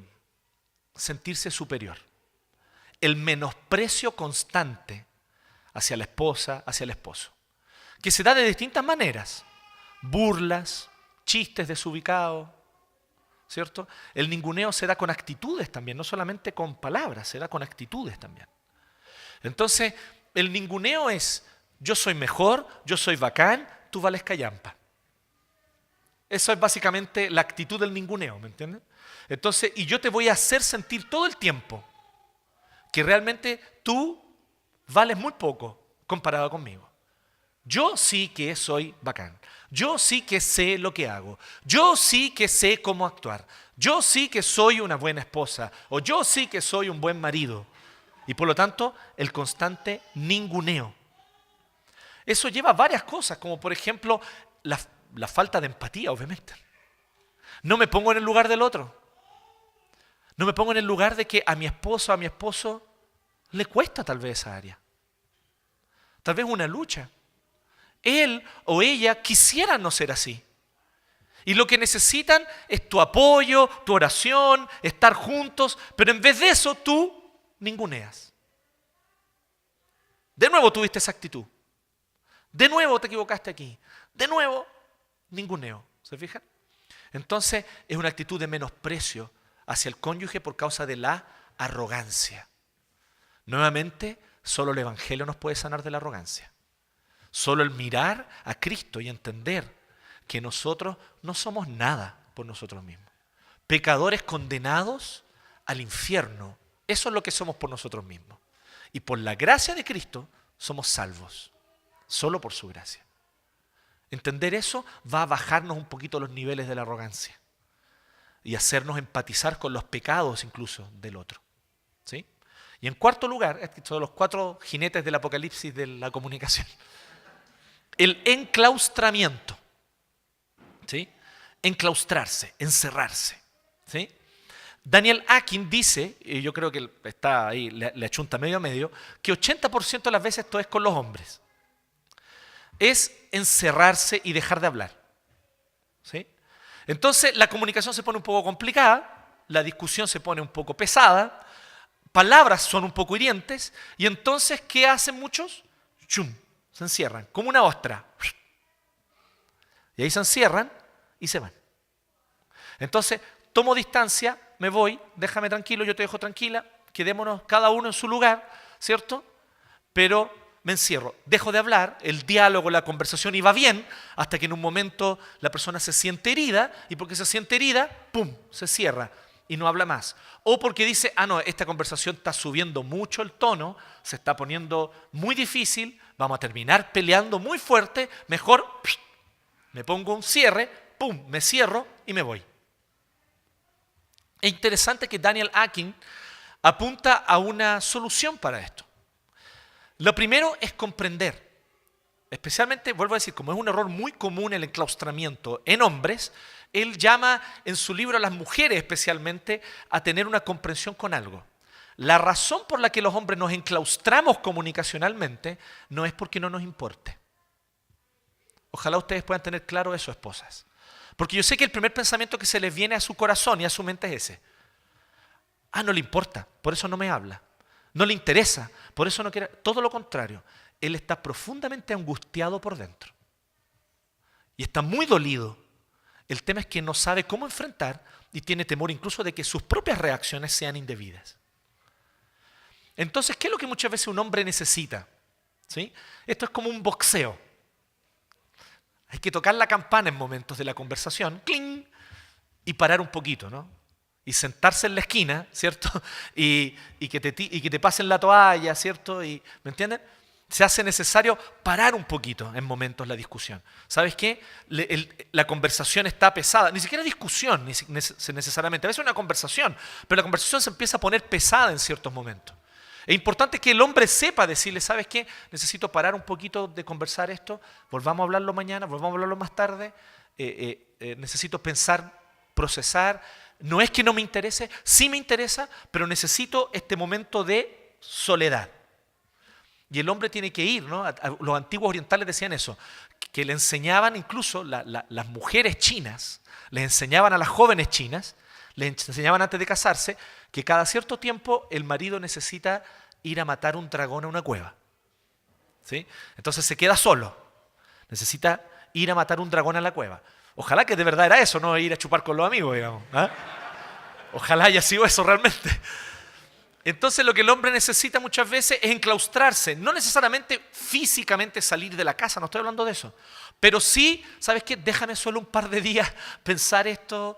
sentirse superior. El menosprecio constante hacia la esposa, hacia el esposo, que se da de distintas maneras. Burlas, chistes desubicados, ¿cierto? El ninguneo se da con actitudes también, no solamente con palabras, se da con actitudes también. Entonces, el ninguneo es, yo soy mejor, yo soy bacán, tú vales callampa. Eso es básicamente la actitud del ninguneo, ¿me entiendes? Entonces, y yo te voy a hacer sentir todo el tiempo que realmente tú vales muy poco comparado conmigo. Yo sí que soy bacán. Yo sí que sé lo que hago. Yo sí que sé cómo actuar. Yo sí que soy una buena esposa. O yo sí que soy un buen marido. Y por lo tanto, el constante ninguneo. Eso lleva a varias cosas, como por ejemplo, la falta de empatía, obviamente. No me pongo en el lugar del otro. No me pongo en el lugar de que a mi esposo le cuesta tal vez esa área. Tal vez una lucha. Él o ella quisiera no ser así. Y lo que necesitan es tu apoyo, tu oración, estar juntos, pero en vez de eso tú ninguneas. De nuevo tuviste esa actitud. De nuevo te equivocaste aquí. De nuevo, ninguneo. ¿Se fijan? Entonces es una actitud de menosprecio hacia el cónyuge por causa de la arrogancia. Nuevamente, solo el Evangelio nos puede sanar de la arrogancia. Solo el mirar a Cristo y entender que nosotros no somos nada por nosotros mismos. Pecadores condenados al infierno. Eso es lo que somos por nosotros mismos. Y por la gracia de Cristo somos salvos. Solo por su gracia. Entender eso va a bajarnos un poquito los niveles de la arrogancia. Y hacernos empatizar con los pecados incluso del otro. ¿Sí? Y en cuarto lugar, estos son los 4 jinetes del apocalipsis de la comunicación. El enclaustramiento. ¿Sí? Enclaustrarse, encerrarse. ¿Sí? Daniel Akin dice, y yo creo que está ahí, le achunta medio a medio, que 80% de las veces esto es con los hombres. Es encerrarse y dejar de hablar. ¿Sí? Entonces la comunicación se pone un poco complicada, la discusión se pone un poco pesada, palabras son un poco hirientes, y entonces, ¿qué hacen muchos? ¡Chum! Se encierran, como una ostra. Y ahí se encierran y se van. Entonces, tomo distancia, me voy, déjame tranquilo, yo te dejo tranquila, quedémonos cada uno en su lugar, ¿cierto? Pero me encierro, dejo de hablar, el diálogo, la conversación iba bien, hasta que en un momento la persona se siente herida, y porque se siente herida, ¡pum!, se cierra. y no habla más. O porque dice, no, esta conversación está subiendo mucho el tono, se está poniendo muy difícil, vamos a terminar peleando muy fuerte, mejor me pongo un cierre, pum, me cierro y me voy. Es interesante que Daniel Akin apunta a una solución para esto. Lo primero es comprender. Especialmente, vuelvo a decir, como es un error muy común el enclaustramiento en hombres, él llama en su libro a las mujeres especialmente a tener una comprensión con algo. La razón por la que los hombres nos enclaustramos comunicacionalmente no es porque no nos importe. Ojalá ustedes puedan tener claro eso, esposas. Porque yo sé que el primer pensamiento que se les viene a su corazón y a su mente es ese. No le importa, por eso no me habla. No le interesa, por eso no quiere. Todo lo contrario. Él está profundamente angustiado por dentro. Y está muy dolido. El tema es que no sabe cómo enfrentar y tiene temor incluso de que sus propias reacciones sean indebidas. Entonces, ¿qué es lo que muchas veces un hombre necesita? ¿Sí? Esto es como un boxeo. Hay que tocar la campana en momentos de la conversación, ¡cling!, y parar un poquito, ¿no? Y sentarse en la esquina, ¿cierto? Y que te pasen la toalla, ¿cierto? ¿Me entienden? Se hace necesario parar un poquito en momentos la discusión. ¿Sabes qué? La conversación está pesada. Ni siquiera discusión necesariamente. A veces es una conversación, pero la conversación se empieza a poner pesada en ciertos momentos. Es importante que el hombre sepa decirle, ¿sabes qué? Necesito parar un poquito de conversar esto. Volvamos a hablarlo mañana, volvamos a hablarlo más tarde. Necesito pensar, procesar. No es que no me interese, sí me interesa, pero necesito este momento de soledad. Y el hombre tiene que ir, ¿no? Los antiguos orientales decían eso, que le enseñaban incluso las mujeres chinas, les enseñaban a las jóvenes chinas, les enseñaban antes de casarse, que cada cierto tiempo el marido necesita ir a matar un dragón a una cueva. ¿Sí? Entonces se queda solo, necesita ir a matar un dragón a la cueva. Ojalá que de verdad era eso, no ir a chupar con los amigos, digamos. Ojalá haya sido eso realmente. Entonces lo que el hombre necesita muchas veces es enclaustrarse, no necesariamente físicamente salir de la casa, no estoy hablando de eso, pero sí, ¿sabes qué? Déjame solo un par de días pensar esto,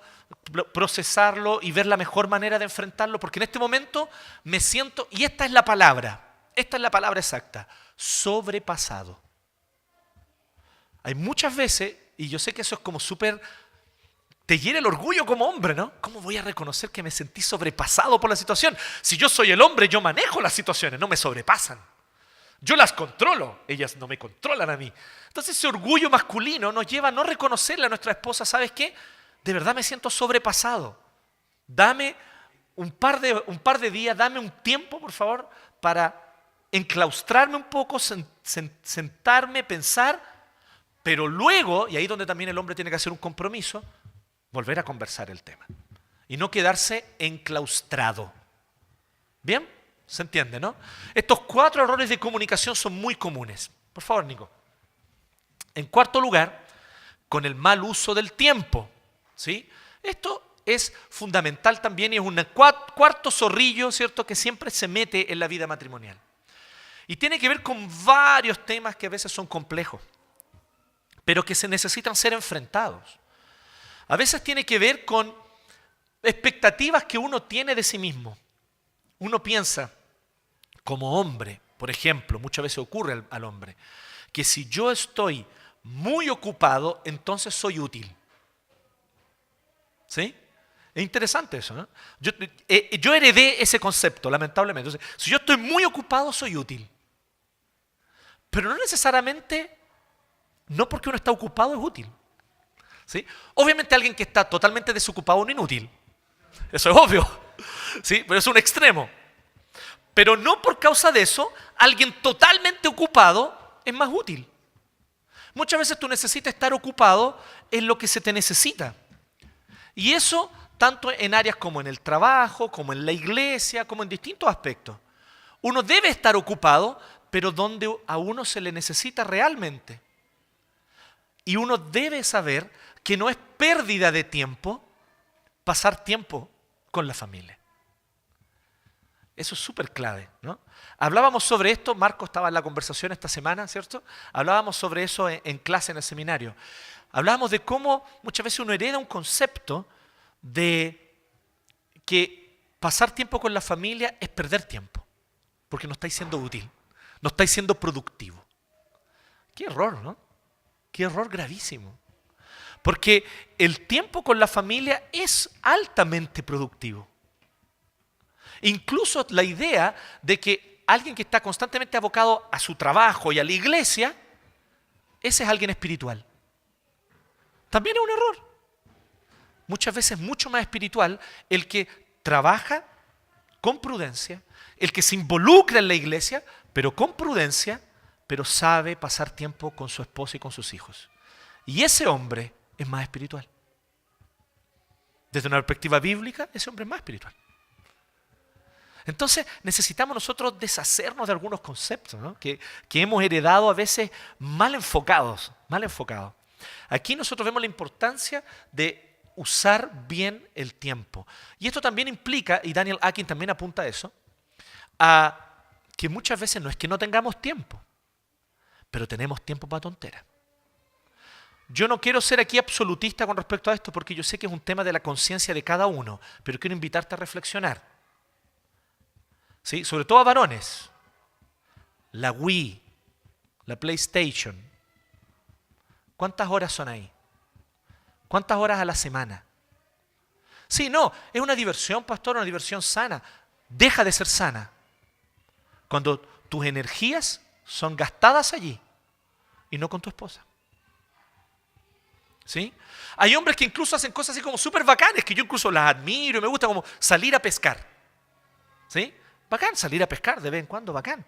procesarlo y ver la mejor manera de enfrentarlo, porque en este momento me siento, y esta es la palabra exacta, sobrepasado. Hay muchas veces, y yo sé que eso es como súper, te hiere el orgullo como hombre, ¿no? ¿Cómo voy a reconocer que me sentí sobrepasado por la situación? Si yo soy el hombre, yo manejo las situaciones, no me sobrepasan. Yo las controlo, ellas no me controlan a mí. Entonces ese orgullo masculino nos lleva a no reconocerle a nuestra esposa, ¿sabes qué? De verdad me siento sobrepasado. Dame un par de días, dame un tiempo, por favor, para enclaustrarme un poco, sentarme, pensar, pero luego, y ahí es donde también el hombre tiene que hacer un compromiso, volver a conversar el tema. Y no quedarse enclaustrado. ¿Bien? ¿Se entiende, no? Estos 4 errores de comunicación son muy comunes. Por favor, Nico. En cuarto lugar, con el mal uso del tiempo. ¿Sí? Esto es fundamental también y es un cuarto zorrillo, ¿cierto?, que siempre se mete en la vida matrimonial. Y tiene que ver con varios temas que a veces son complejos, pero que se necesitan ser enfrentados. A veces tiene que ver con expectativas que uno tiene de sí mismo. Uno piensa, como hombre, por ejemplo, muchas veces ocurre al hombre, que si yo estoy muy ocupado, entonces soy útil. ¿Sí? Es interesante eso, ¿no? Yo heredé ese concepto, lamentablemente. Entonces, si yo estoy muy ocupado, soy útil. Pero no necesariamente, no porque uno está ocupado es útil. ¿Sí? Obviamente alguien que está totalmente desocupado es un inútil. Eso es obvio. ¿Sí? Pero es un extremo. Pero no por causa de eso, alguien totalmente ocupado es más útil. Muchas veces tú necesitas estar ocupado en lo que se te necesita. Y eso tanto en áreas como en el trabajo, como en la iglesia, como en distintos aspectos. Uno debe estar ocupado, pero donde a uno se le necesita realmente. Y uno debe saber que no es pérdida de tiempo pasar tiempo con la familia. Eso es súper clave, ¿no? Hablábamos sobre esto, Marco estaba en la conversación esta semana, ¿cierto? Hablábamos sobre eso en clase en el seminario. Hablábamos de cómo muchas veces uno hereda un concepto de que pasar tiempo con la familia es perder tiempo, porque no estáis siendo útil, no estáis siendo productivo. Qué error, ¿no? Qué error gravísimo. Porque el tiempo con la familia es altamente productivo. Incluso la idea de que alguien que está constantemente abocado a su trabajo y a la iglesia, ese es alguien espiritual. También es un error. Muchas veces mucho más espiritual el que trabaja con prudencia, el que se involucra en la iglesia, pero con prudencia, pero sabe pasar tiempo con su esposa y con sus hijos. Y ese hombre es más espiritual. Desde una perspectiva bíblica, ese hombre es más espiritual. Entonces necesitamos nosotros deshacernos de algunos conceptos, ¿no? que hemos heredado a veces mal enfocados. Aquí nosotros vemos la importancia de usar bien el tiempo. Y esto también implica, y Daniel Akin también apunta a eso, a que muchas veces no es que no tengamos tiempo, pero tenemos tiempo para tonteras. Yo no quiero ser aquí absolutista con respecto a esto porque yo sé que es un tema de la conciencia de cada uno, pero quiero invitarte a reflexionar. ¿Sí? Sobre todo a varones. La Wii, la PlayStation. ¿Cuántas horas son ahí? ¿Cuántas horas a la semana? Sí, no, es una diversión, pastor, una diversión sana. Deja de ser sana cuando tus energías son gastadas allí y no con tu esposa. ¿Sí? Hay hombres que incluso hacen cosas así como súper bacanes, que yo incluso las admiro y me gusta, como salir a pescar. ¿Sí? Bacán salir a pescar de vez en cuando, bacán.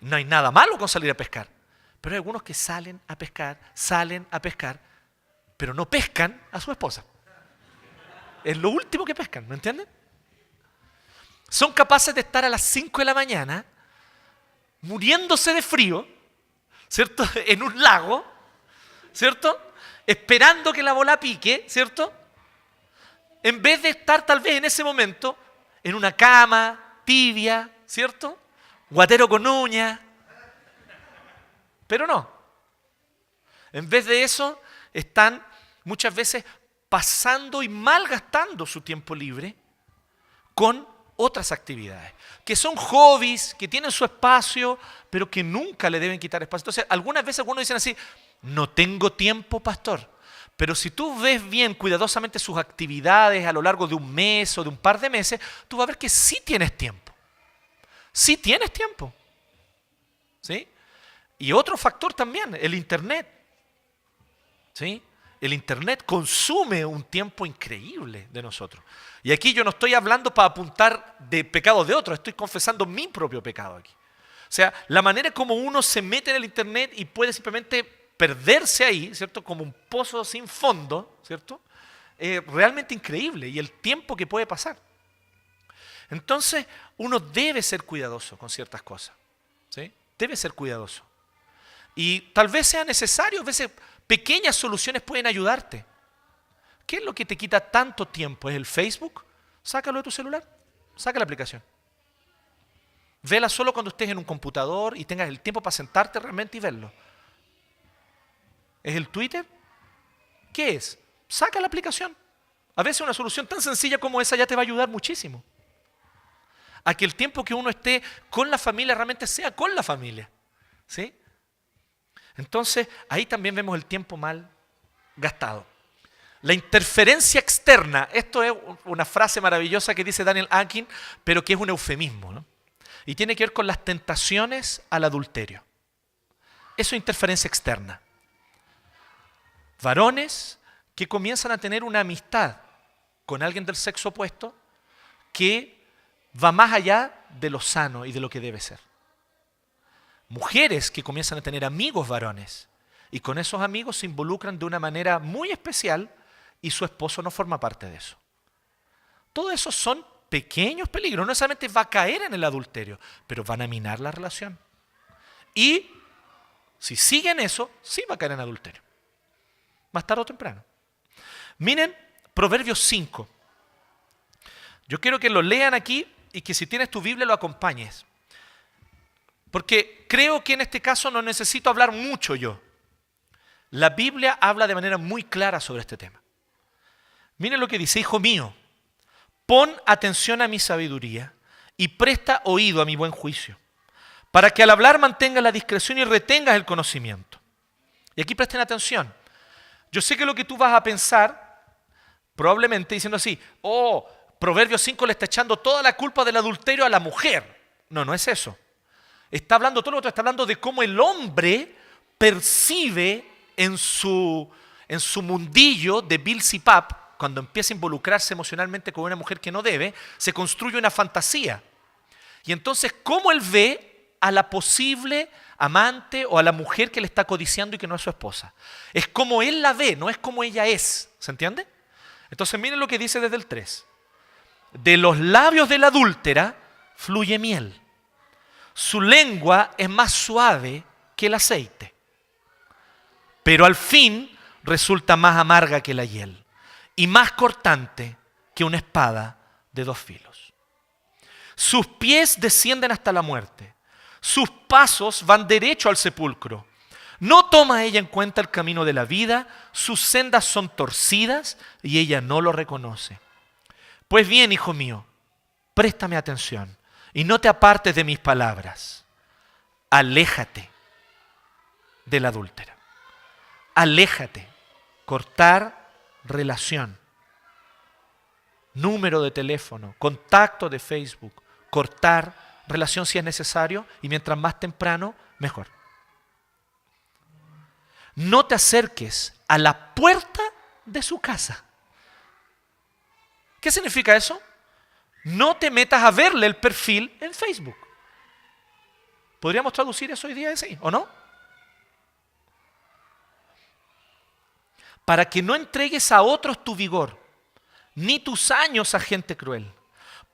No hay nada malo con salir a pescar. Pero hay algunos que salen a pescar, pero no pescan a su esposa. Es lo último que pescan, ¿me entienden? Son capaces de estar a las 5 de la mañana muriéndose de frío, ¿cierto? En un lago, ¿cierto? Esperando que la bola pique, ¿cierto? En vez de estar tal vez en ese momento en una cama tibia, ¿cierto? Guatero con uña. Pero no. En vez de eso, están muchas veces pasando y malgastando su tiempo libre con otras actividades, que son hobbies, que tienen su espacio, pero que nunca le deben quitar espacio. Entonces, algunas veces algunos dicen así, no tengo tiempo, pastor. Pero si tú ves bien cuidadosamente sus actividades a lo largo de un mes o de un par de meses, tú vas a ver que sí tienes tiempo. Sí tienes tiempo. ¿Sí? Y otro factor también, el Internet. ¿Sí? El Internet consume un tiempo increíble de nosotros. Y aquí yo no estoy hablando para apuntar de pecados de otros, estoy confesando mi propio pecado aquí. O sea, la manera como uno se mete en el Internet y puede simplemente perderse ahí, ¿cierto? Como un pozo sin fondo, ¿cierto? Realmente increíble, y el tiempo que puede pasar. Entonces, uno debe ser cuidadoso con ciertas cosas, ¿sí? Debe ser cuidadoso. Y tal vez sea necesario, a veces pequeñas soluciones pueden ayudarte. ¿Qué es lo que te quita tanto tiempo? ¿Es el Facebook? Sácalo de tu celular, saca la aplicación. Vela solo cuando estés en un computador y tengas el tiempo para sentarte realmente y verlo. ¿Es el Twitter? ¿Qué es? Saca la aplicación. A veces una solución tan sencilla como esa ya te va a ayudar muchísimo. A que el tiempo que uno esté con la familia realmente sea con la familia. ¿Sí? Entonces, ahí también vemos el tiempo mal gastado. La interferencia externa, esto es una frase maravillosa que dice Daniel Akin, pero que es un eufemismo, ¿no? Y tiene que ver con las tentaciones al adulterio. Eso es interferencia externa. Varones que comienzan a tener una amistad con alguien del sexo opuesto que va más allá de lo sano y de lo que debe ser. Mujeres que comienzan a tener amigos varones y con esos amigos se involucran de una manera muy especial y su esposo no forma parte de eso. Todo eso son pequeños peligros, no necesariamente va a caer en el adulterio, pero van a minar la relación. Y si siguen eso, sí va a caer en adulterio. Más tarde o temprano. Miren Proverbios 5. Yo quiero que lo lean aquí y que si tienes tu Biblia lo acompañes. Porque creo que en este caso no necesito hablar mucho yo. La Biblia habla de manera muy clara sobre este tema. Miren lo que dice: hijo mío, pon atención a mi sabiduría y presta oído a mi buen juicio, para que al hablar mantengas la discreción y retengas el conocimiento. Y aquí presten atención. Yo sé que lo que tú vas a pensar, probablemente diciendo así, oh, Proverbios 5 le está echando toda la culpa del adulterio a la mujer. No, no es eso. Está hablando todo lo otro, está hablando de cómo el hombre percibe en su mundillo de Bilsipap, cuando empieza a involucrarse emocionalmente con una mujer que no debe, se construye una fantasía. Y entonces, ¿cómo él ve a la posible amante o a la mujer que le está codiciando y que no es su esposa? Es como él la ve, no es como ella es. ¿Se entiende? Entonces, miren lo que dice desde el 3. De los labios de la adúltera fluye miel. Su lengua es más suave que el aceite, pero al fin resulta más amarga que la hiel y más cortante que una espada de 2 filos. Sus pies descienden hasta la muerte, sus pasos van derecho al sepulcro. No toma ella en cuenta el camino de la vida, sus sendas son torcidas y ella no lo reconoce. Pues bien, hijo mío, préstame atención y no te apartes de mis palabras. Aléjate de la adúltera. Aléjate. Cortar relación. Número de teléfono, contacto de Facebook. Cortar relación si es necesario y mientras más temprano, mejor. No te acerques a la puerta de su casa. ¿Qué significa eso? No te metas a verle el perfil en Facebook. ¿Podríamos traducir eso hoy día así, o no? Para que no entregues a otros tu vigor, ni tus años a gente cruel.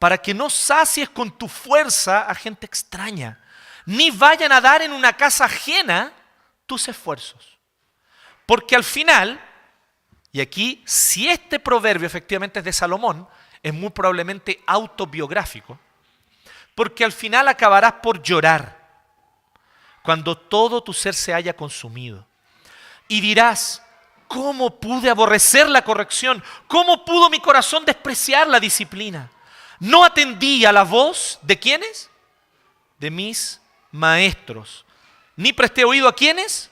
Para que no sacies con tu fuerza a gente extraña, ni vayan a dar en una casa ajena tus esfuerzos. Porque al final, y aquí, si este proverbio efectivamente es de Salomón, es muy probablemente autobiográfico, porque al final acabarás por llorar cuando todo tu ser se haya consumido. Y dirás, ¿cómo pude aborrecer la corrección? ¿Cómo pudo mi corazón despreciar la disciplina? No atendí a la voz ¿de quiénes? De mis maestros. Ni presté oído a quiénes?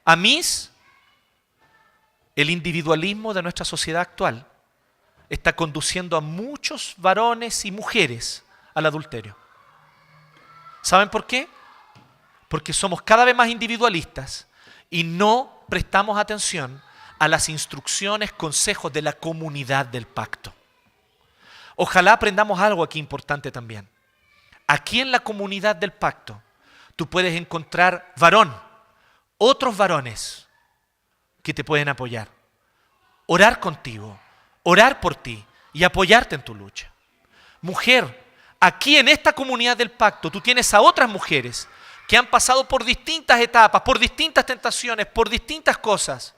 A mis. El individualismo de nuestra sociedad actual está conduciendo a muchos varones y mujeres al adulterio. ¿Saben por qué? Porque somos cada vez más individualistas y no prestamos atención a las instrucciones, consejos de la comunidad del pacto. Ojalá aprendamos algo aquí importante también. Aquí en la comunidad del pacto, tú puedes encontrar varón, otros varones que te pueden apoyar, orar contigo, orar por ti y apoyarte en tu lucha. Mujer, aquí en esta comunidad del pacto, tú tienes a otras mujeres que han pasado por distintas etapas, por distintas tentaciones, por distintas cosas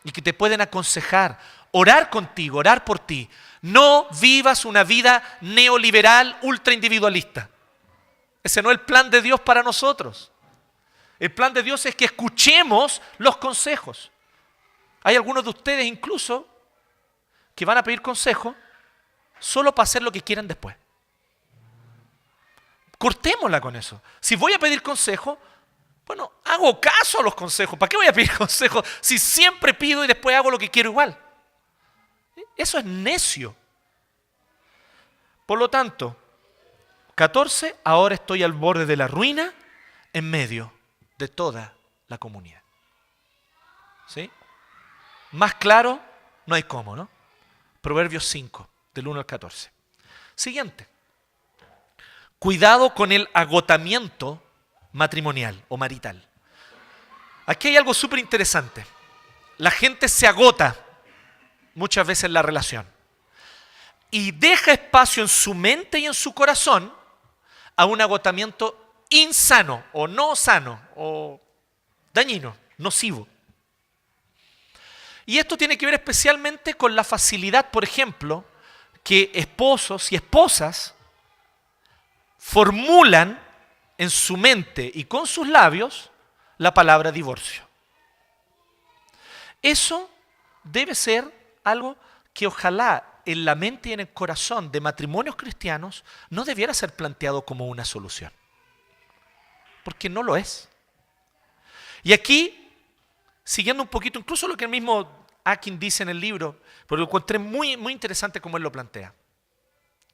y que te pueden aconsejar, orar contigo, orar por ti. No vivas una vida neoliberal, ultra individualista. Ese no es el plan de Dios para nosotros. El plan de Dios es que escuchemos los consejos. Hay algunos de ustedes incluso que van a pedir consejo solo para hacer lo que quieran después. Cortémosla con eso. Si voy a pedir consejo, bueno, hago caso a los consejos. ¿Para qué voy a pedir consejo si siempre pido y después hago lo que quiero igual? Eso es necio. Por lo tanto, 14, ahora estoy al borde de la ruina en medio de toda la comunidad. ¿Sí? Más claro, no hay cómo, ¿no? Proverbios 5, del 1 al 14. Siguiente. Cuidado con el agotamiento matrimonial o marital. Aquí hay algo súper interesante. La gente se agota muchas veces en la relación y deja espacio en su mente y en su corazón a un agotamiento insano o no sano o dañino, nocivo. Y esto tiene que ver especialmente con la facilidad, por ejemplo, que esposos y esposas formulan en su mente y con sus labios la palabra divorcio. Eso debe ser algo que ojalá en la mente y en el corazón de matrimonios cristianos no debiera ser planteado como una solución. Porque no lo es. Y aquí, siguiendo un poquito, incluso lo que el mismo Akin dice en el libro, pero lo encontré muy, muy interesante como él lo plantea.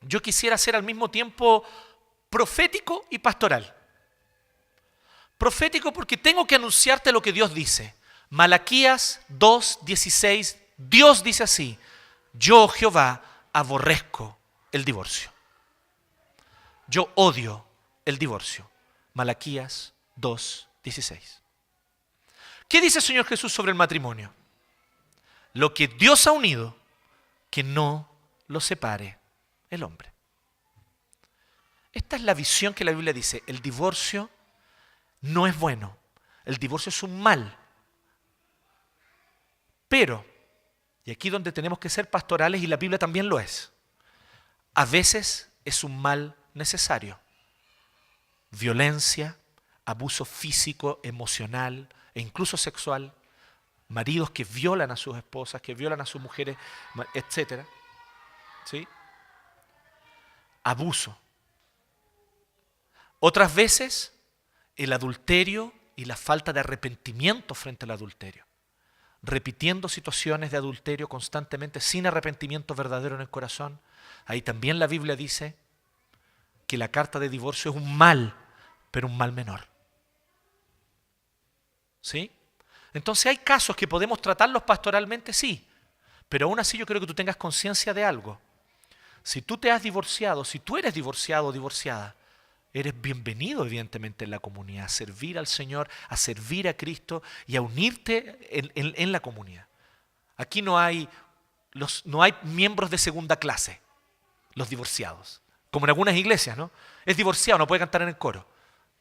Yo quisiera ser al mismo tiempo profético y pastoral. Profético porque tengo que anunciarte lo que Dios dice. Malaquías 2:16, Dios dice así: yo, Jehová, aborrezco el divorcio. Yo odio el divorcio. Malaquías 2:16. ¿Qué dice el Señor Jesús sobre el matrimonio? Lo que Dios ha unido, que no lo separe el hombre. Esta es la visión que la Biblia dice. El divorcio no es bueno. El divorcio es un mal. Pero, y aquí donde tenemos que ser pastorales, y la Biblia también lo es, a veces es un mal necesario. Violencia, abuso físico, emocional e incluso sexual, maridos que violan a sus esposas, que violan a sus mujeres, etc. ¿Sí? Abuso. Otras veces, el adulterio y la falta de arrepentimiento frente al adulterio. Repitiendo situaciones de adulterio constantemente sin arrepentimiento verdadero en el corazón. Ahí también la Biblia dice que la carta de divorcio es un mal, pero un mal menor. ¿Sí? Entonces hay casos que podemos tratarlos pastoralmente, sí, pero aún así yo creo que tú tengas conciencia de algo. Si tú te has divorciado, si tú eres divorciado o divorciada, eres bienvenido evidentemente en la comunidad, a servir al Señor, a servir a Cristo y a unirte en la comunidad. Aquí no hay miembros de segunda clase, los divorciados, como en algunas iglesias, ¿no? Es divorciado, no puede cantar en el coro.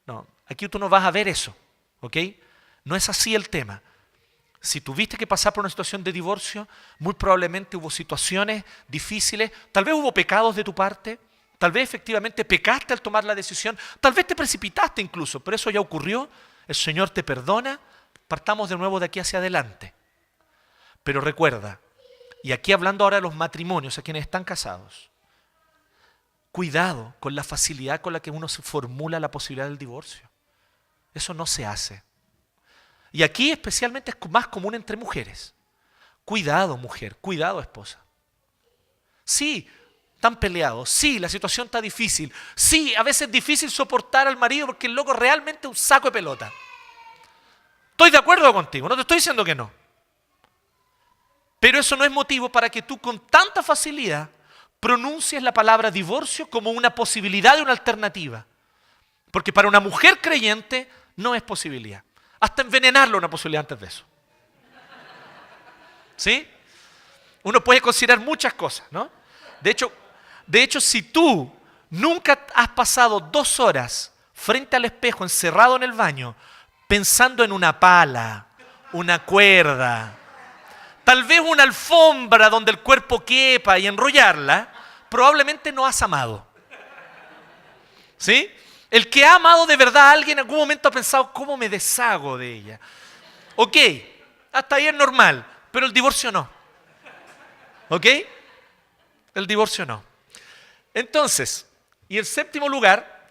No, aquí tú no vas a ver eso, ¿ok? No es así el tema. Si tuviste que pasar por una situación de divorcio, muy probablemente hubo situaciones difíciles, tal vez hubo pecados de tu parte, tal vez efectivamente pecaste al tomar la decisión, tal vez te precipitaste incluso, pero eso ya ocurrió, el Señor te perdona, partamos de nuevo de aquí hacia adelante. Pero recuerda, y aquí hablando ahora de los matrimonios, a quienes están casados, cuidado con la facilidad con la que uno se formula la posibilidad del divorcio. Eso no se hace. Y aquí especialmente es más común entre mujeres. Cuidado, mujer, cuidado, esposa. Sí, están peleados, sí, la situación está difícil, sí, a veces es difícil soportar al marido porque el loco realmente es un saco de pelota. Estoy de acuerdo contigo, no te estoy diciendo que no. Pero eso no es motivo para que tú con tanta facilidad pronuncies la palabra divorcio como una posibilidad de una alternativa. Porque para una mujer creyente no es posibilidad. Hasta envenenarlo es una posibilidad antes de eso. ¿Sí? Uno puede considerar muchas cosas, ¿no? De hecho, si tú nunca has pasado 2 horas frente al espejo, encerrado en el baño, pensando en una pala, una cuerda, tal vez una alfombra donde el cuerpo quepa y enrollarla, probablemente no has amado. ¿Sí? El que ha amado de verdad a alguien en algún momento ha pensado, ¿cómo me deshago de ella? Ok, hasta ahí es normal, pero el divorcio no. ¿Ok? El divorcio no. Entonces, y en séptimo lugar,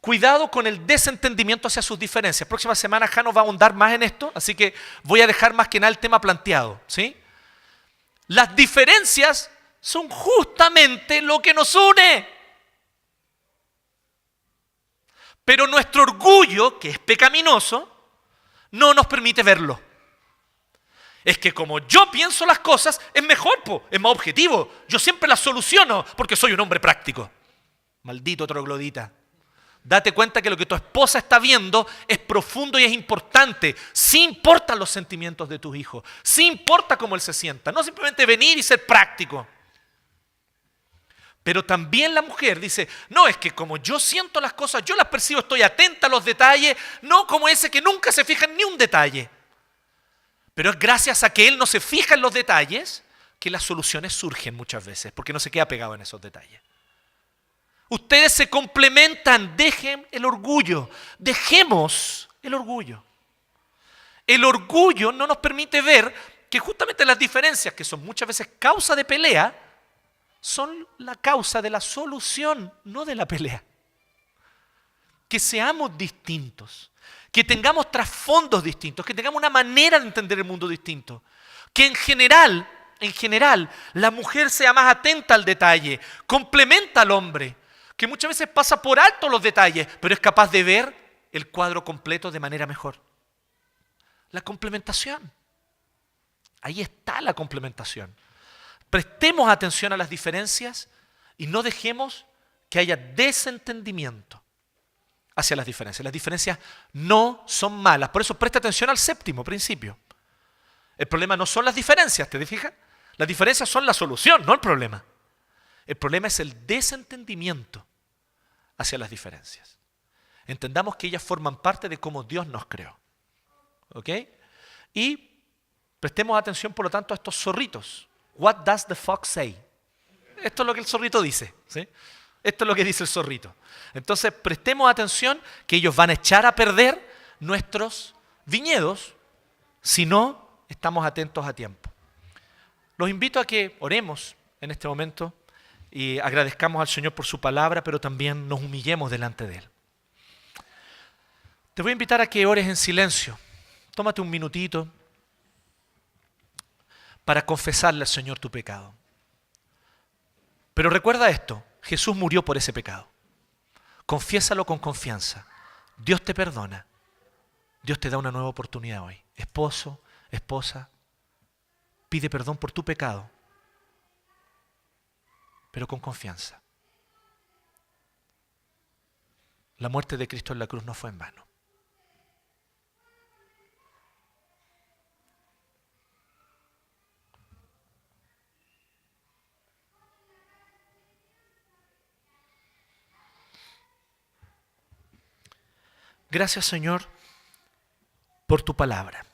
cuidado con el desentendimiento hacia sus diferencias. Próxima semana Jano va a ahondar más en esto, así que voy a dejar más que nada el tema planteado. ¿Sí? Las diferencias son justamente lo que nos une. Pero nuestro orgullo, que es pecaminoso, no nos permite verlo. Es que como yo pienso las cosas, es mejor, es más objetivo. Yo siempre las soluciono porque soy un hombre práctico. Maldito troglodita. Date cuenta que lo que tu esposa está viendo es profundo y es importante. Sí importan los sentimientos de tus hijos. Sí importa cómo él se sienta. No simplemente venir y ser práctico. Pero también la mujer dice, no, es que como yo siento las cosas, yo las percibo, estoy atenta a los detalles, no como ese que nunca se fija en ni un detalle. Pero es gracias a que él no se fija en los detalles que las soluciones surgen muchas veces, porque no se queda pegado en esos detalles. Ustedes se complementan, dejen el orgullo, dejemos el orgullo. El orgullo no nos permite ver que justamente las diferencias, que son muchas veces causa de pelea, son la causa de la solución, no de la pelea. Que seamos distintos, que tengamos trasfondos distintos, que tengamos una manera de entender el mundo distinto. Que en general, la mujer sea más atenta al detalle, complementa al hombre, que muchas veces pasa por alto los detalles, pero es capaz de ver el cuadro completo de manera mejor. La complementación. Ahí está la complementación. Prestemos atención a las diferencias y no dejemos que haya desentendimiento hacia las diferencias. Las diferencias no son malas. Por eso presta atención al séptimo principio. El problema no son las diferencias, ¿te fijas? Las diferencias son la solución, no el problema. El problema es el desentendimiento hacia las diferencias. Entendamos que ellas forman parte de cómo Dios nos creó. ¿Ok? Y prestemos atención, por lo tanto, a estos zorritos. What does the fox say? Esto es lo que el zorrito dice. ¿Sí? Esto es lo que dice el zorrito. Entonces, prestemos atención que ellos van a echar a perder nuestros viñedos si no estamos atentos a tiempo. Los invito a que oremos en este momento y agradezcamos al Señor por su palabra, pero también nos humillemos delante de Él. Te voy a invitar a que ores en silencio. Tómate un minutito para confesarle al Señor tu pecado. Pero recuerda esto, Jesús murió por ese pecado. Confiésalo con confianza. Dios te perdona. Dios te da una nueva oportunidad hoy. Esposo, esposa, pide perdón por tu pecado, pero con confianza. La muerte de Cristo en la cruz no fue en vano. Gracias, Señor, por tu palabra.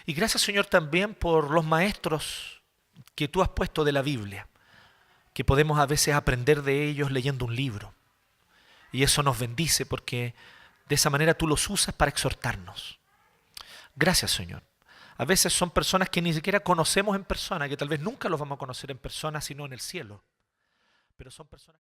Y gracias, Señor, también por los maestros que tú has puesto de la Biblia, que podemos a veces aprender de ellos leyendo un libro. Y eso nos bendice porque de esa manera tú los usas para exhortarnos. Gracias, Señor. A veces son personas que ni siquiera conocemos en persona, que tal vez nunca los vamos a conocer en persona, sino en el cielo. Pero son personas